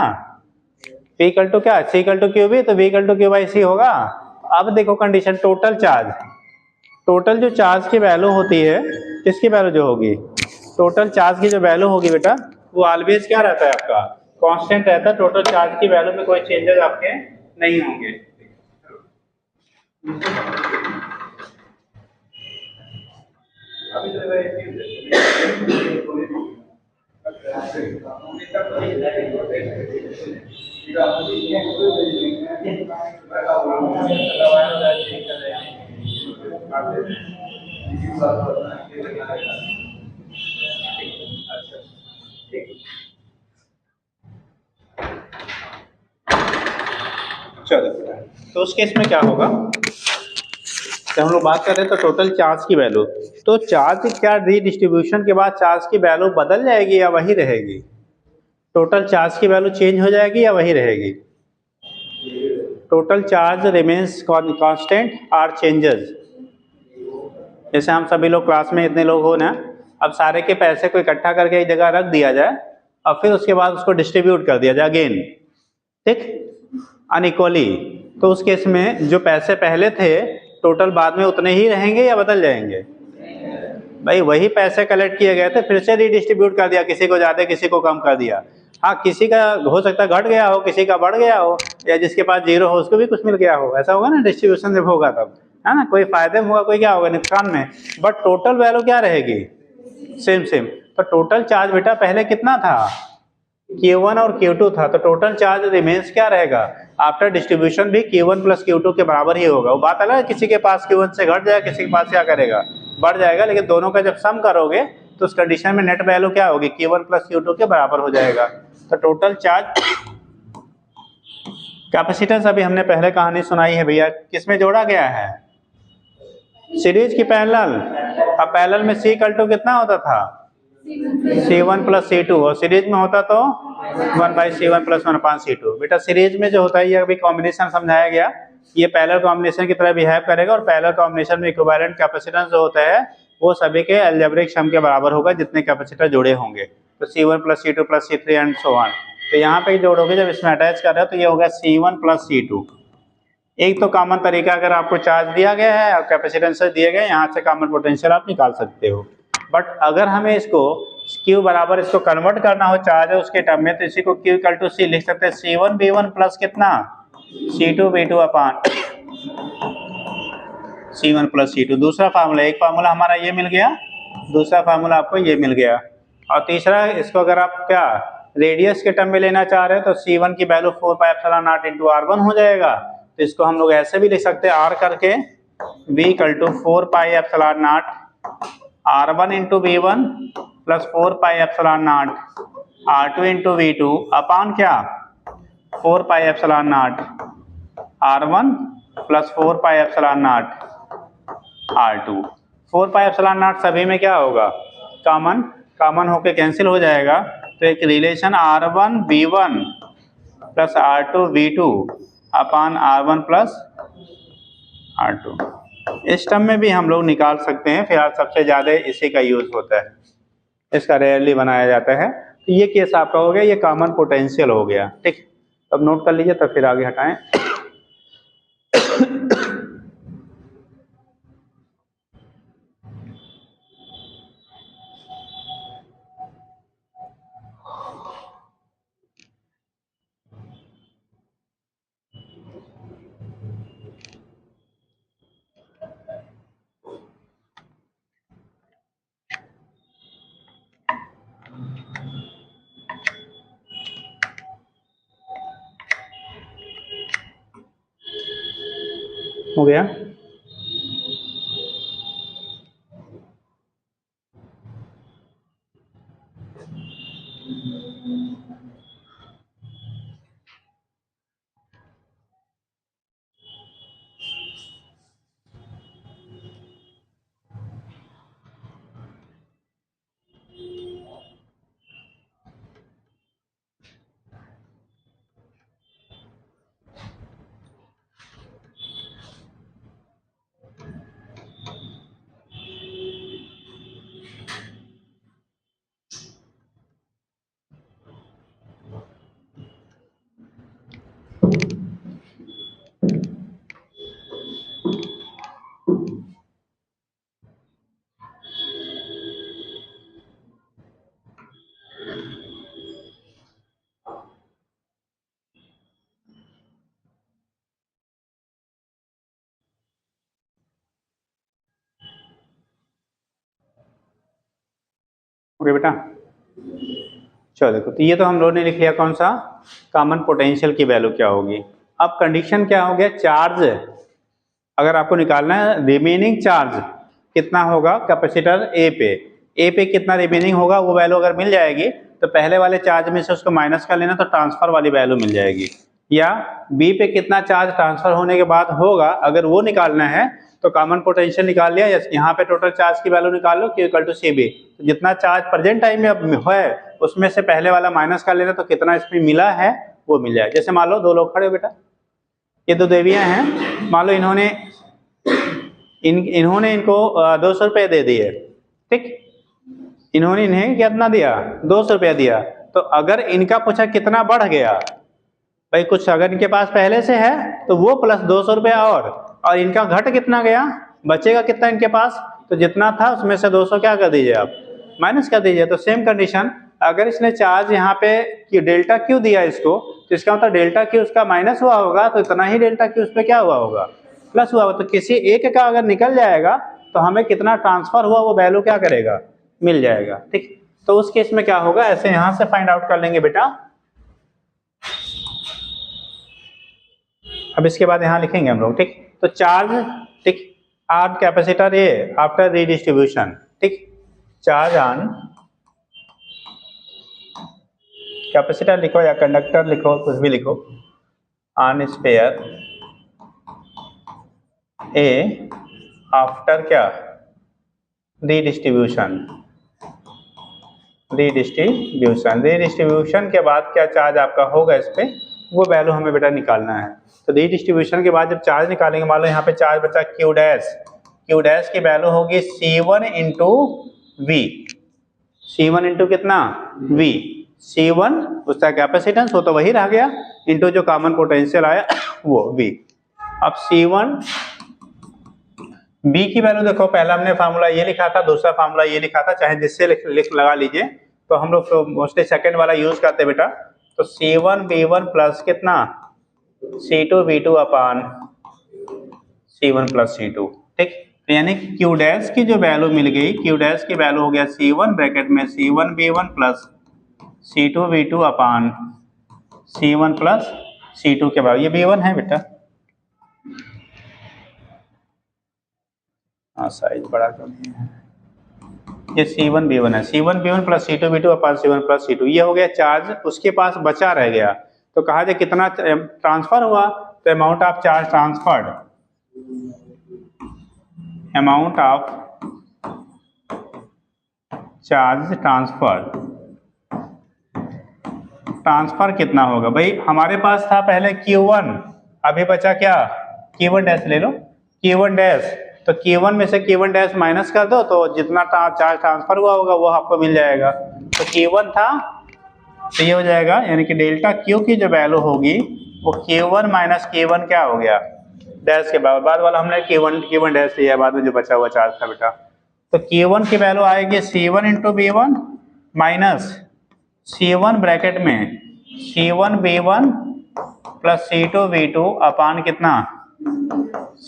V इक्वल टू क्या? C equal to Q B, तो V equal to Q by C होगा। अब देखो कंडीशन, टोटल चार्ज, टोटल जो चार्ज की वैल्यू होती है, किसकी वैल्यू जो होगी, टोटल चार्ज की जो वैल्यू होगी बेटा, वो ऑलवेज क्या रहता है आपका? कांस्टेंट रहता है। टोटल चार्ज की वैल्यू में कोई चेंजेस आपके नहीं होंगे। चलो, तो उस केस में क्या होगा, तो हम लोग बात कर रहे हैं तो टोटल चार्ज की वैल्यू, तो चार्ज क्या रीडिस्ट्रीब्यूशन के बाद चार्ज की वैल्यू बदल जाएगी या वही रहेगी? टोटल चार्ज की वैल्यू चेंज हो जाएगी या वही रहेगी? Total charge remains constant or changes. जैसे हम सभी लोग क्लास में इतने लोग हो ना, अब सारे के पैसे को इकट्ठा करके एक जगह रख दिया जाए और फिर उसके बाद उसको डिस्ट्रीब्यूट कर दिया जाए अगेन, ठीक, अनइक्वली, तो उस केस में जो पैसे पहले थे टोटल बाद में उतने ही रहेंगे या बदल जाएंगे? भाई वही पैसे कलेक्ट किए गए थे, फिर से रीडिस्ट्रीब्यूट कर दिया, किसी को ज़्यादा किसी को कम कर दिया। हाँ, किसी का हो सकता है घट गया हो, किसी का बढ़ गया हो, या जिसके पास जीरो हो उसको भी कुछ मिल गया हो, ऐसा होगा ना डिस्ट्रीब्यूशन जब होगा तब, है ना, कोई फायदे में होगा कोई क्या होगा नुकसान में, बट टोटल वैल्यू क्या रहेगी? Same same. तो टोटल चार्ज बेटा पहले कितना था? Q1 और Q2 था, तो टोटल चार्ज रिमेन्स क्या रहेगा? आफ्टर डिस्ट्रीब्यूशन भी Q1 प्लस Q2 के बराबर ही होगा। वो बात अलग है, किसी के पास Q1 से घट जाएगा, किसी के पास क्या करेगा, बढ़ जाएगा, लेकिन दोनों का जब सम करोगे तो उस कंडीशन में नेट वैल्यू क्या होगी? Q1 प्लस Q2 के बराबर हो जाएगा। तो टोटल चार्ज कैपेसिटेंस अभी हमने पहले कहानी सुनाई है भैया, किसमें जोड़ा गया है? सीरीज की पैरेलल। अब पैरेलल में C इक्वल टू कितना होता था? C1 प्लस C2, और सीरीज में होता तो 1/C1 + 1/C2। बेटा सीरीज में जो होता है ये अभी कॉम्बिनेशन समझाया गया, ये पैरेलल कॉम्बिनेशन की तरह बिहेव करेगा और पैरेलल कॉम्बिनेशन में इक्विवेलेंट कैपेसिटेंस जो होता है वो सभी के अलजेब्रिक सम के बराबर होगा जितने कैपेसिटर जुड़े होंगे। तो C1 + C2 + C3 and so on. तो यहाँ पे जोड़ोगे जब इसमें अटैच कर रहे हो तो ये होगा C1 + C2। एक तो कॉमन तरीका, अगर आपको चार्ज दिया गया है और कैपेसिटेंस दिए गए, यहाँ से कॉमन पोटेंशियल आप निकाल सकते हो। बट अगर हमें इसको Q बराबर इसको कन्वर्ट करना हो चार्ज है उसके टर्म में, तो इसी को Q = C लिख सकते हैं। C1V1 प्लस कितना C2V2 अपान C1 + C2। दूसरा फार्मूला, एक फार्मूला हमारा ये मिल गया, दूसरा फार्मूला आपको ये मिल गया। और तीसरा, इसको अगर आप क्या रेडियस के टर्म में लेना चाह रहे हो तो C1 की वैल्यू 4πε0 × R1 हो जाएगा। तो इसको हम लोग ऐसे भी लिख सकते हैं, R करके V = 4πε0 R1 × V1 + 4πε0 R2 × V2 अपान क्या 4πε0 R1 + 4πε0 R2। 4πε0 सभी में क्या होगा, कॉमन होके कैंसिल हो जाएगा। तो एक रिलेशन R1V1 + R2V2 अपान R1 + R2। इस टर्म में भी हम लोग निकाल सकते हैं, फिलहाल सबसे ज़्यादा इसी का यूज होता है, इसका रेयरली बनाया जाता है। तो ये केस आपका हो गया, ये कॉमन पोटेंशियल हो गया। ठीक, अब नोट कर लीजिए, तब फिर आगे हटाएं। हो गया। ओके बेटा, चलो देखो, तो ये तो हम लोगों ने लिख लिया कौन सा, कॉमन पोटेंशियल की वैल्यू क्या होगी। अब कंडीशन क्या हो गया, चार्ज अगर आपको निकालना है, रिमेनिंग चार्ज कितना होगा कैपेसिटर ए पे कितना रिमेनिंग होगा, वो वैल्यू अगर मिल जाएगी तो पहले वाले चार्ज में से उसको माइनस कर लेना, तो ट्रांसफर वाली वैल्यू मिल जाएगी। या बी पे कितना चार्ज ट्रांसफर होने के बाद होगा, अगर वो निकालना है तो कॉमन पोटेंशियल निकाल लिया, यहाँ पे टोटल चार्ज की वैल्यू निकाल लो Q = CB। तो जितना चार्ज प्रेजेंट टाइम में अब है उसमें से पहले वाला माइनस कर लेना, तो कितना इसमें मिला है वो मिल जाए। जैसे मान लो दो लोग खड़े हो बेटा, ये दो देवियां हैं, मान लो इन्होंने इनको 200 रुपये दे दिए। ठीक, इन्होंने इन्हें कितना दिया, 200 रुपया दिया। तो अगर इनका पूछा कितना बढ़ गया, भाई कुछ अगर इनके पास पहले से है तो वो प्लस 200 रुपया और इनका घट कितना गया, बचेगा कितना इनके पास, तो जितना था उसमें से 200 क्या कर दीजिए आप, माइनस कर दीजिए। तो सेम कंडीशन, अगर इसने चार्ज यहाँ पे कि डेल्टा क्यू दिया इसको, तो इसका मतलब डेल्टा क्यू उसका माइनस हुआ होगा, तो इतना ही डेल्टा क्यू उस पर क्या हुआ होगा, प्लस हुआ होगा। तो किसी एक का अगर निकल जाएगा तो हमें कितना ट्रांसफर हुआ वो वैल्यू क्या करेगा, मिल जाएगा। ठीक, तो उस केस में क्या होगा, ऐसे यहाँ से फाइंड आउट कर लेंगे बेटा। अब इसके बाद यहाँ लिखेंगे हम लोग। ठीक, तो चार्ज, ठीक, or capacitor A after redistribution. ठीक, चार्ज ऑन कैपेसिटर लिखो या कंडक्टर लिखो, कुछ भी लिखो, ऑन स्पेयर ए आफ्टर क्या रीडिस्ट्रीब्यूशन। रीडिस्ट्रीब्यूशन के बाद क्या चार्ज आपका होगा इस पे, वो वैल्यू हमें बेटा निकालना है। तो रीडिस्ट्रीब्यूशन के बाद जब चार्ज निकालेंगे, मान लो यहाँ पे चार्ज बचा क्यू डैश की वैल्यू होगी C1 into V, C1 into कितना V, C1 उसका कैपेसिटेंस वो तो वही रह गया, इंटू जो कॉमन पोटेंशियल आया वो V। अब C1 B की वैल्यू देखो, पहला हमने फार्मूला ये लिखा था, दूसरा फार्मूला ये लिखा था, चाहे जिससे लिख लगा लीजिए, तो हम लोग मोस्टली सेकंड वाला यूज करते बेटा। तो C1 B1 प्लस कितना C2 B2 अपान C1 प्लस C2, ठीक। तो यानी Q डैश की जो वैल्यू मिल गई, Q डैश की वैल्यू हो गया C1 ब्रैकेट में C1 B1 plus C2 B2 अपान C1 प्लस C2 के बाद ये B1 है बेटा। हाँ साइज बड़ा कर दिया है, ये C1 B1 है, C1 B1 plus C2 B2 अपान C1 प्लस C2, ये हो गया चार्ज, उसके पास बचा रह गया। तो कहा जाए कितना ट्रांसफर हुआ, तो amount of charge transferred, amount of charge transfer कितना होगा भाई, हमारे पास था पहले Q1, अभी बचा क्या Q1 डैश ले लो, Q1 डैश, तो Q1 में से Q1 डैश माइनस कर दो, तो जितना चार्ज ट्रांसफर हुआ होगा वो आपको मिल जाएगा। तो Q1 था, तो ये हो जाएगा, यानी कि डेल्टा Q की जो वैल्यू होगी वो Q1 माइनस Q1 क्या हो गया डैश के बाद वाला हमने Q1 डैश लिया, बाद में जो बचा हुआ चार्ज था बेटा। तो Q1 की वैल्यू आएगी C1 into B1 minus C1 bracket में C1 B1 plus C2 B2 अपान कितना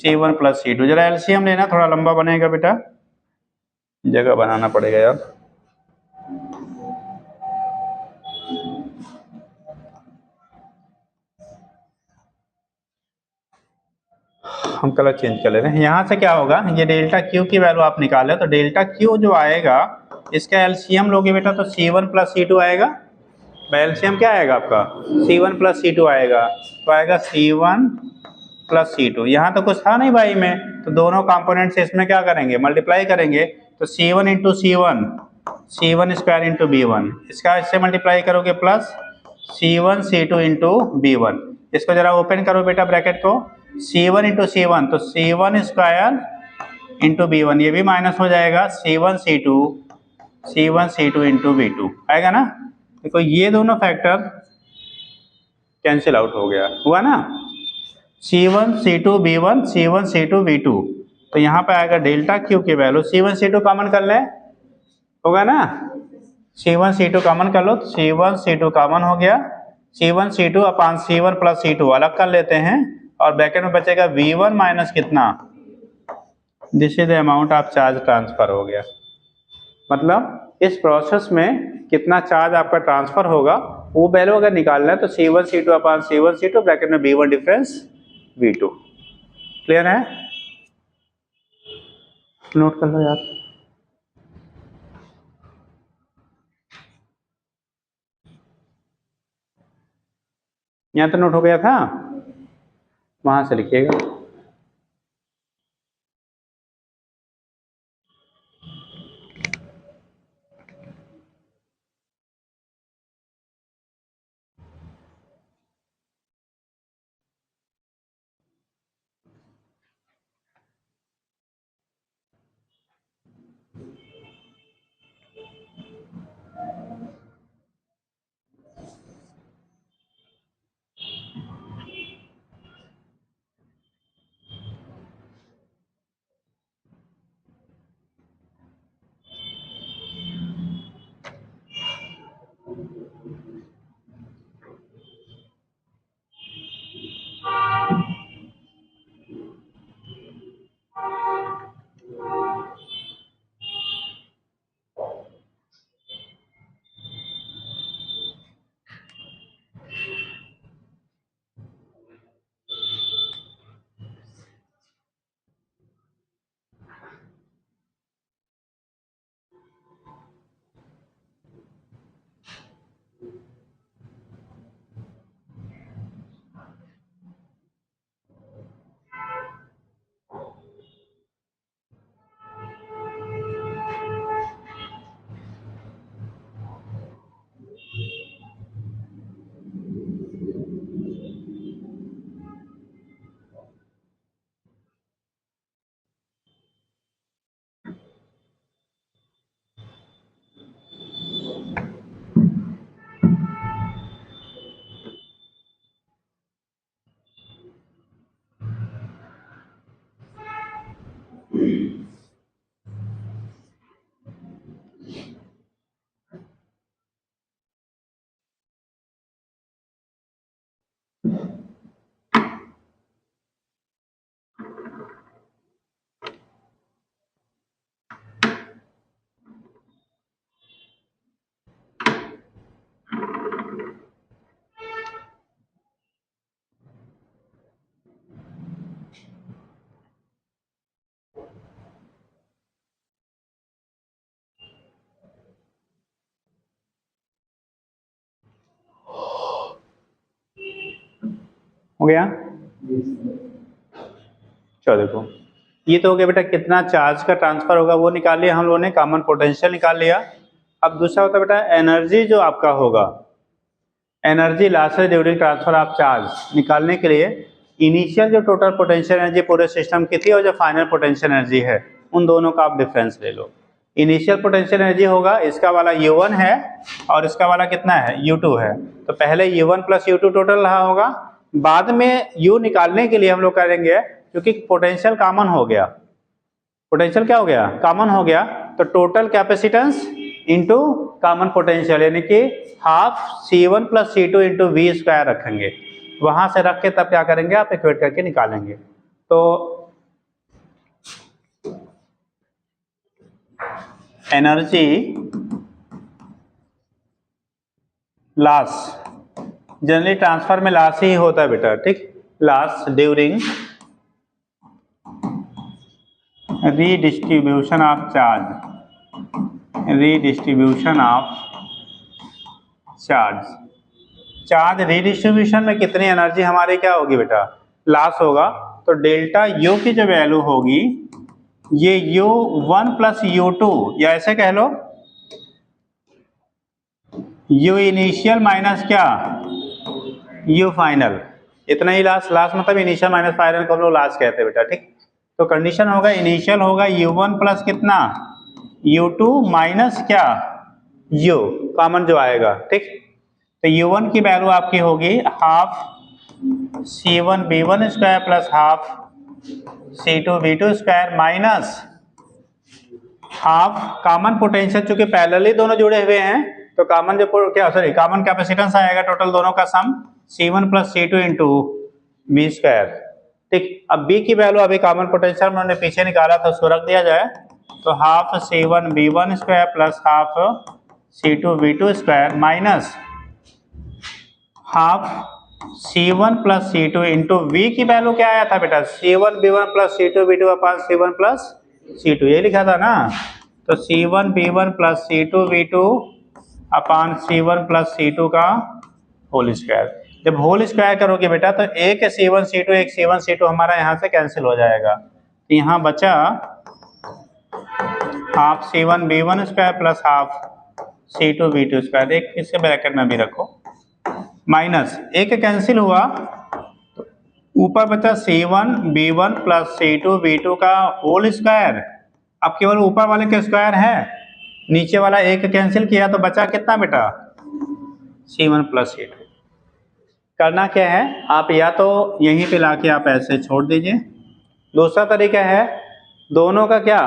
C1 प्लस C2। जरा एलसीएम लेना, थोड़ा लंबा बनेगा बेटा, जगह बनाना पड़ेगा यार। हम कलर चेंज कर ले रहे हैं। यहाँ से क्या होगा, ये डेल्टा Q की वैल्यू आप निकाले, तो डेल्टा Q जो आएगा इसका एलसीएम लोगे बेटा, तो C1 प्लस C2 आएगा। एलसीएम क्या आएगा आपका C1 प्लस C2 आएगा, तो आएगा C1 प्लस C2। यहाँ तो कुछ था नहीं भाई में, तो दोनों कंपोनेंट से इसमें क्या करेंगे मल्टीप्लाई करेंगे, तो C1 into C1 square into B1, इसका इससे मल्टीप्लाई करोगे plus C1 C2 into B1। इसको जरा ओपन करो बेटा ब्रैकेट को, C1 इंटू C1, तो C1 स्क्वायर इंटू B1, ये भी माइनस हो जाएगा C1 C2 इंटू B2 आएगा ना। देखो ये दोनों फैक्टर कैंसिल आउट हो गया, हुआ ना, C1 C2 B1 C1 C2 B2। तो यहाँ पे आएगा डेल्टा Q की वैल्यू, C1 C2 कॉमन कर ले, होगा ना, C1 C2 कॉमन कर लो, तो C1 C2 कॉमन हो गया, C1 C2 अपान C1 प्लस C2 अलग कर लेते हैं, और ब्रैकेट में बचेगा V1 माइनस कितना, this is the amount of charge transfer हो गया। मतलब इस प्रोसेस में कितना चार्ज आपका ट्रांसफर होगा वो वैल्यू अगर निकालना है, तो C1 C2 अपान C1 C2 ब्रैकेट में V1 डिफरेंस V2। क्लियर है, नोट कर लो यार। यहाँ तो नोट हो गया था, वहां से लिखिएगा। हो गया। चलो देखो, ये तो हो गया बेटा कितना चार्ज का ट्रांसफर होगा वो निकाल लिया हम लोगों ने, कॉमन पोटेंशियल निकाल लिया। अब दूसरा होता है बेटा एनर्जी जो आपका होगा, energy loss during transfer of charge निकालने के लिए इनिशियल जो टोटल पोटेंशियल एनर्जी पूरे सिस्टम की थी और जो फाइनल पोटेंशियल एनर्जी है उन दोनों का आप डिफरेंस ले लो। इनिशियल पोटेंशियल एनर्जी होगा, इसका वाला U1 है और इसका वाला कितना है U2 है, तो पहले U1 प्लस U2 टोटल रहा होगा, बाद में U निकालने के लिए हम लोग करेंगे क्योंकि पोटेंशियल कॉमन हो गया, पोटेंशियल क्या हो गया कॉमन हो गया, तो total capacitance into common potential यानी कि half C1 plus C2 into V square रखेंगे, वहां से रख के तब क्या करेंगे आप इक्वेट करके निकालेंगे। तो एनर्जी लॉस, जनरली ट्रांसफर में लॉस ही होता है बेटा, ठीक, loss during redistribution of charge, redistribution of charge, charge redistribution में कितनी एनर्जी हमारी क्या होगी बेटा लॉस होगा, तो डेल्टा U की जो वैल्यू होगी ये U1 प्लस U2 या ऐसे कह लो U इनिशियल माइनस क्या U फाइनल, इतना ही लॉस, लॉस मतलब इनिशियल माइनस फाइनल को हम लोग लॉस कहते हैं बेटा, ठीक। तो कंडीशन होगा इनिशियल होगा U1 प्लस कितना U2 माइनस क्या U कॉमन जो आएगा, ठीक। तो U1 की वैल्यू आपकी होगी half C1 B1 square plus half C2 B2 square minus half common potential, चूंकि पैरेलली दोनों जुड़े हुए हैं तो कॉमन जो क्या सॉरी कॉमन कैपेसिटेंस आएगा टोटल दोनों का सम C1 plus C2 into V square, ठीक। अब B की वैल्यू अभी कॉमन पोटेंशियल हमने पीछे निकाला था उसको रख दिया जाए, तो half C1 B1 square plus half C2 B2 square minus half C1 plus C2 into V की वैल्यू क्या आया था बेटा C1 B1 plus C2 B2 upon C1 plus C2, ये लिखा था ना, तो C1 B1 plus C2 B2 upon C1 plus C2 का होल स्क्वायर। जब होल स्क्वायर करोगे बेटा तो एक C1 C2 एक C1 C2 हमारा यहाँ से कैंसिल हो जाएगा, तो यहाँ बचा half C1 B1 square plus half C2 B2 square, एक इसके ब्रैकेट में भी रखो, माइनस एक कैंसिल हुआ, ऊपर बचा C1 B1 plus C2 B2 का होल स्क्वायर, अब केवल ऊपर वाले के स्क्वायर है, नीचे वाला एक कैंसिल किया तो बचा कितना बेटा C1 प्लस C2। करना क्या है आप या तो यहीं पे लाके आप ऐसे छोड़ दीजिए, दूसरा तरीका है दोनों का क्या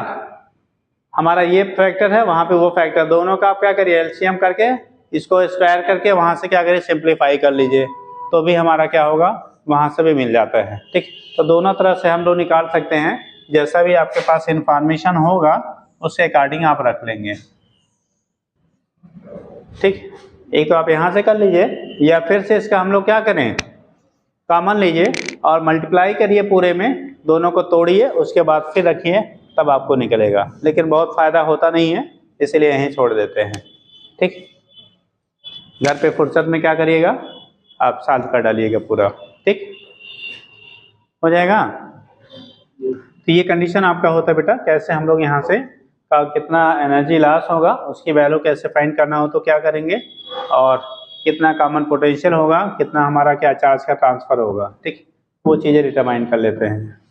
हमारा ये फैक्टर है वहां पे वो फैक्टर, दोनों का आप क्या करिए एलसीएम करके इसको स्क्वायर करके वहां से क्या करिए सिंप्लीफाई कर लीजिए, तो भी हमारा क्या होगा वहां से भी मिल जाता है, ठीक। तो दोनों तरह से हम लोग निकाल सकते हैं, जैसा भी आपके पास इंफॉर्मेशन होगा उसके अकॉर्डिंग आप रख लेंगे, ठीक। एक तो आप यहां से कर लीजिए या फिर से इसका हम लोग क्या करें कॉमन लीजिए और मल्टीप्लाई करिए पूरे में, दोनों को तोड़िए उसके बाद फिर रखिए तब आपको निकलेगा, लेकिन बहुत फायदा होता नहीं है इसलिए यहीं छोड़ देते हैं, ठीक। घर पे फुर्सत में क्या करिएगा आप सॉल्व कर डालिएगा पूरा, ठीक हो जाएगा। तो ये कंडीशन आपका होता है बेटा, कैसे हम लोग यहाँ से का कितना एनर्जी लॉस होगा उसकी वैल्यू कैसे फाइंड करना हो तो क्या करेंगे, और कितना कॉमन पोटेंशियल होगा, कितना हमारा क्या चार्ज का ट्रांसफर होगा, ठीक, वो चीजें डिटरमाइन कर लेते हैं।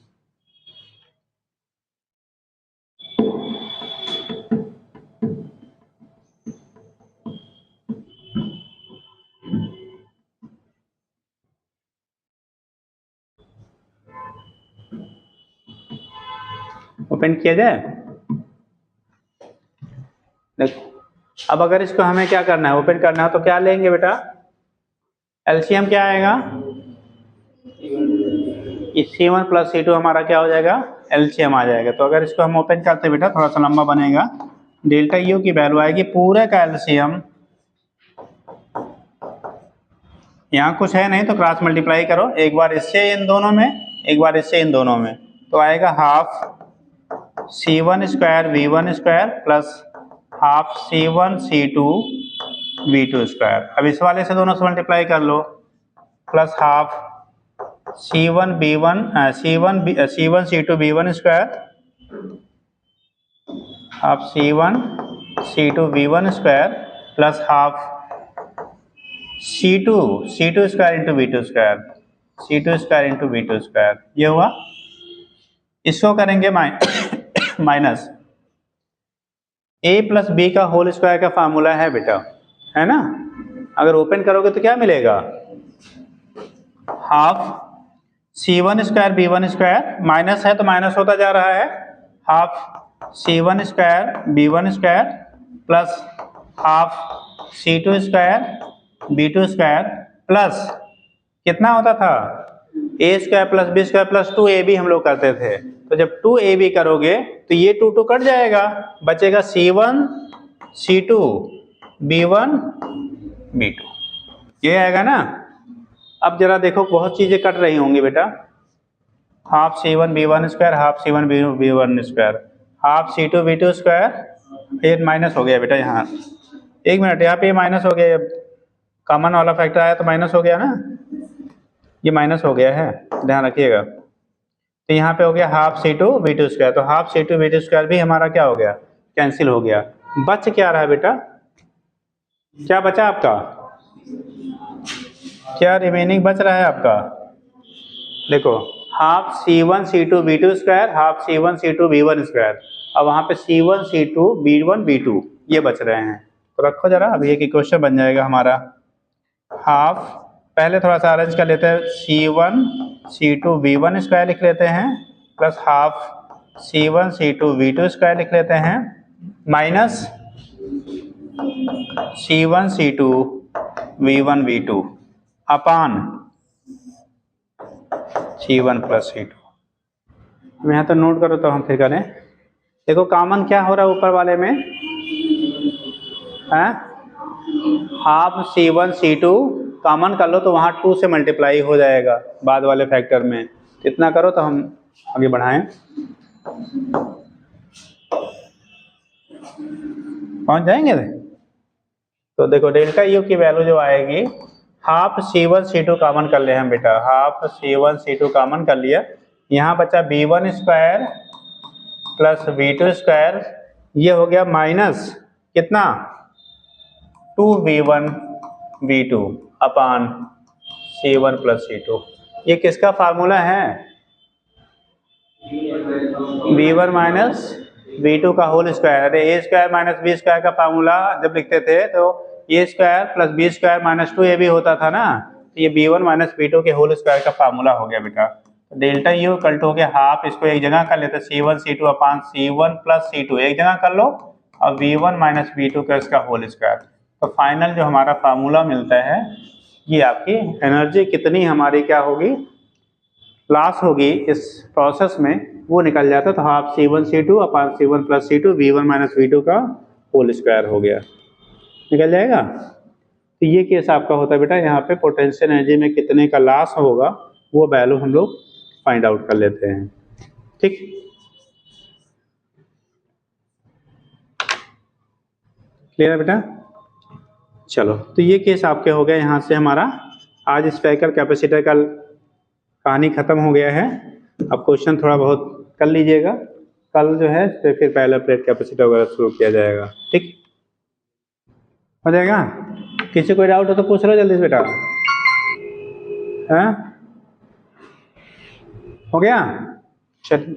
ओपन किया जाए, देखो अब अगर इसको हमें क्या करना है ओपन करना है तो क्या लेंगे बेटा एलसीएम क्या आएगा ये C1 प्लस C2 हमारा क्या हो जाएगा, LCM आ जाएगा। तो अगर इसको हम ओपन करते बेटा थोड़ा सा लंबा बनेगा, डेल्टा यू की वैल्यू आएगी पूरे का LCM, यहाँ कुछ है नहीं तो क्रॉस मल्टीप्लाई करो, एक बार इससे इन दोनों में, एक बार इससे इन दोनों में, तो आएगा half C1 square V1 square plus half C1 C2 V2 square. अब इस वाले से दोनों से मल्टीप्लाई कर लो, plus half C1 C2 V1 square, half C1 C2 V1 square plus half C2 square into V2 square, C2 square into V2 square. ये हुआ। इसको करेंगे माइनस A प्लस बी का होल स्क्वायर का फार्मूला है बेटा, है ना। अगर ओपन करोगे तो क्या मिलेगा, half C1 square B1 square, minus है तो माइनस होता जा रहा है, half C1 square B1 square plus half C2 square B2 square plus कितना होता था, A square plus B square plus 2AB हम लोग करते थे। तो जब 2AB करोगे तो ये 2 कट जाएगा, बचेगा C1 C2 B1 B2, ये आएगा ना। अब जरा देखो बहुत चीजें कट रही होंगी बेटा, half C1 B1 square, half C1 B1 square, half C2 B2 square, ये माइनस हो गया बेटा यहाँ, एक मिनट, यहाँ पे ये माइनस हो गया, कॉमन वाला फैक्टर आया तो माइनस हो गया ना, ये माइनस हो गया है, ध्यान रखिएगा। तो यहाँ पे हो गया हाफ C2 B2 स्क्वायर, तो हाफ C2 B2 स्क्वायर भी हमारा क्या हो गया, कैंसिल हो गया। बच क्या रहा है बेटा, क्या बचा आपका, क्या रिमेनिंग बच रहा है आपका, देखो half C1 C2 B2 square, half C1 C2 B1 square, अब वहाँ पे C1 C2 B1 B2 ये बच रहे हैं। तो रखो जरा, अब ये क्वेश्चन बन जाएगा हमारा, हाफ, पहले थोड़ा सा अरेंज कर लेते हैं, C1 C2 B1 स्क्वायर लिख लेते हैं, plus half C1 C2 B2 square लिख लेते हैं, minus C1 C2 V1 V2 अपान C1 प्लस C2। अब यहाँ तो नोट करो तो हम फिर करें, देखो कॉमन क्या हो रहा है ऊपर वाले में, है हाफ C1 C2 कॉमन कर लो तो वहाँ 2 से मल्टीप्लाई हो जाएगा बाद वाले फैक्टर में, इतना करो तो हम आगे बढ़ाएं, पहुँच जाएंगे। तो देखो डेल्टा यू की वैल्यू जो आएगी, हाफ C1 C2 कॉमन कर ले हम बेटा, हाफ C1 C2 कॉमन कर लिया, यहाँ बचा B1 square plus V2 square, ये हो गया माइनस कितना 2V1 V2 अपान C1 प्लस C2। ये किसका फार्मूला है, V1 माइनस V2 का होल स्क्वायर। अरे A square minus B square का फार्मूला जब लिखते थे तो A square plus B square minus 2AB होता था ना, तो ये B1 माइनस B2 के होल स्क्वायर का फार्मूला हो गया बेटा। तो डेल्टा यू इक्वल टू हो गया हाफ, इसको एक जगह कर लेते C1 C2 अपान C1 प्लस C2 एक जगह कर लो, और V1 माइनस V2 का इसका होल स्क्वायर। तो फाइनल जो हमारा फार्मूला मिलता है, ये आपकी एनर्जी कितनी हमारी क्या होगी, लॉस होगी इस प्रोसेस में, वो निकल जाता है। तो हाफ C1 C2 अपान C1 plus C2 V1 minus V2 का होल स्क्वायर हो गया, निकल जाएगा। तो ये केस आपका होता है बेटा, यहाँ पे पोटेंशियल एनर्जी में कितने का लॉस होगा वो वैल्यू हम लोग फाइंड आउट कर लेते हैं, ठीक। क्लियर है बेटा, चलो तो ये केस आपके हो गए। यहाँ से हमारा आज स्पेक्ट्रल कैपेसिटर का कहानी खत्म हो गया है। अब क्वेश्चन थोड़ा बहुत कर लीजिएगा, कल जो है फिर पहले प्लेट कैपेसिटर वगैरह शुरू किया जाएगा, ठीक हो जाएगा। किसी कोई डाउट हो तो पूछ लो जल्दी से बेटा, हैं हो गया, चल।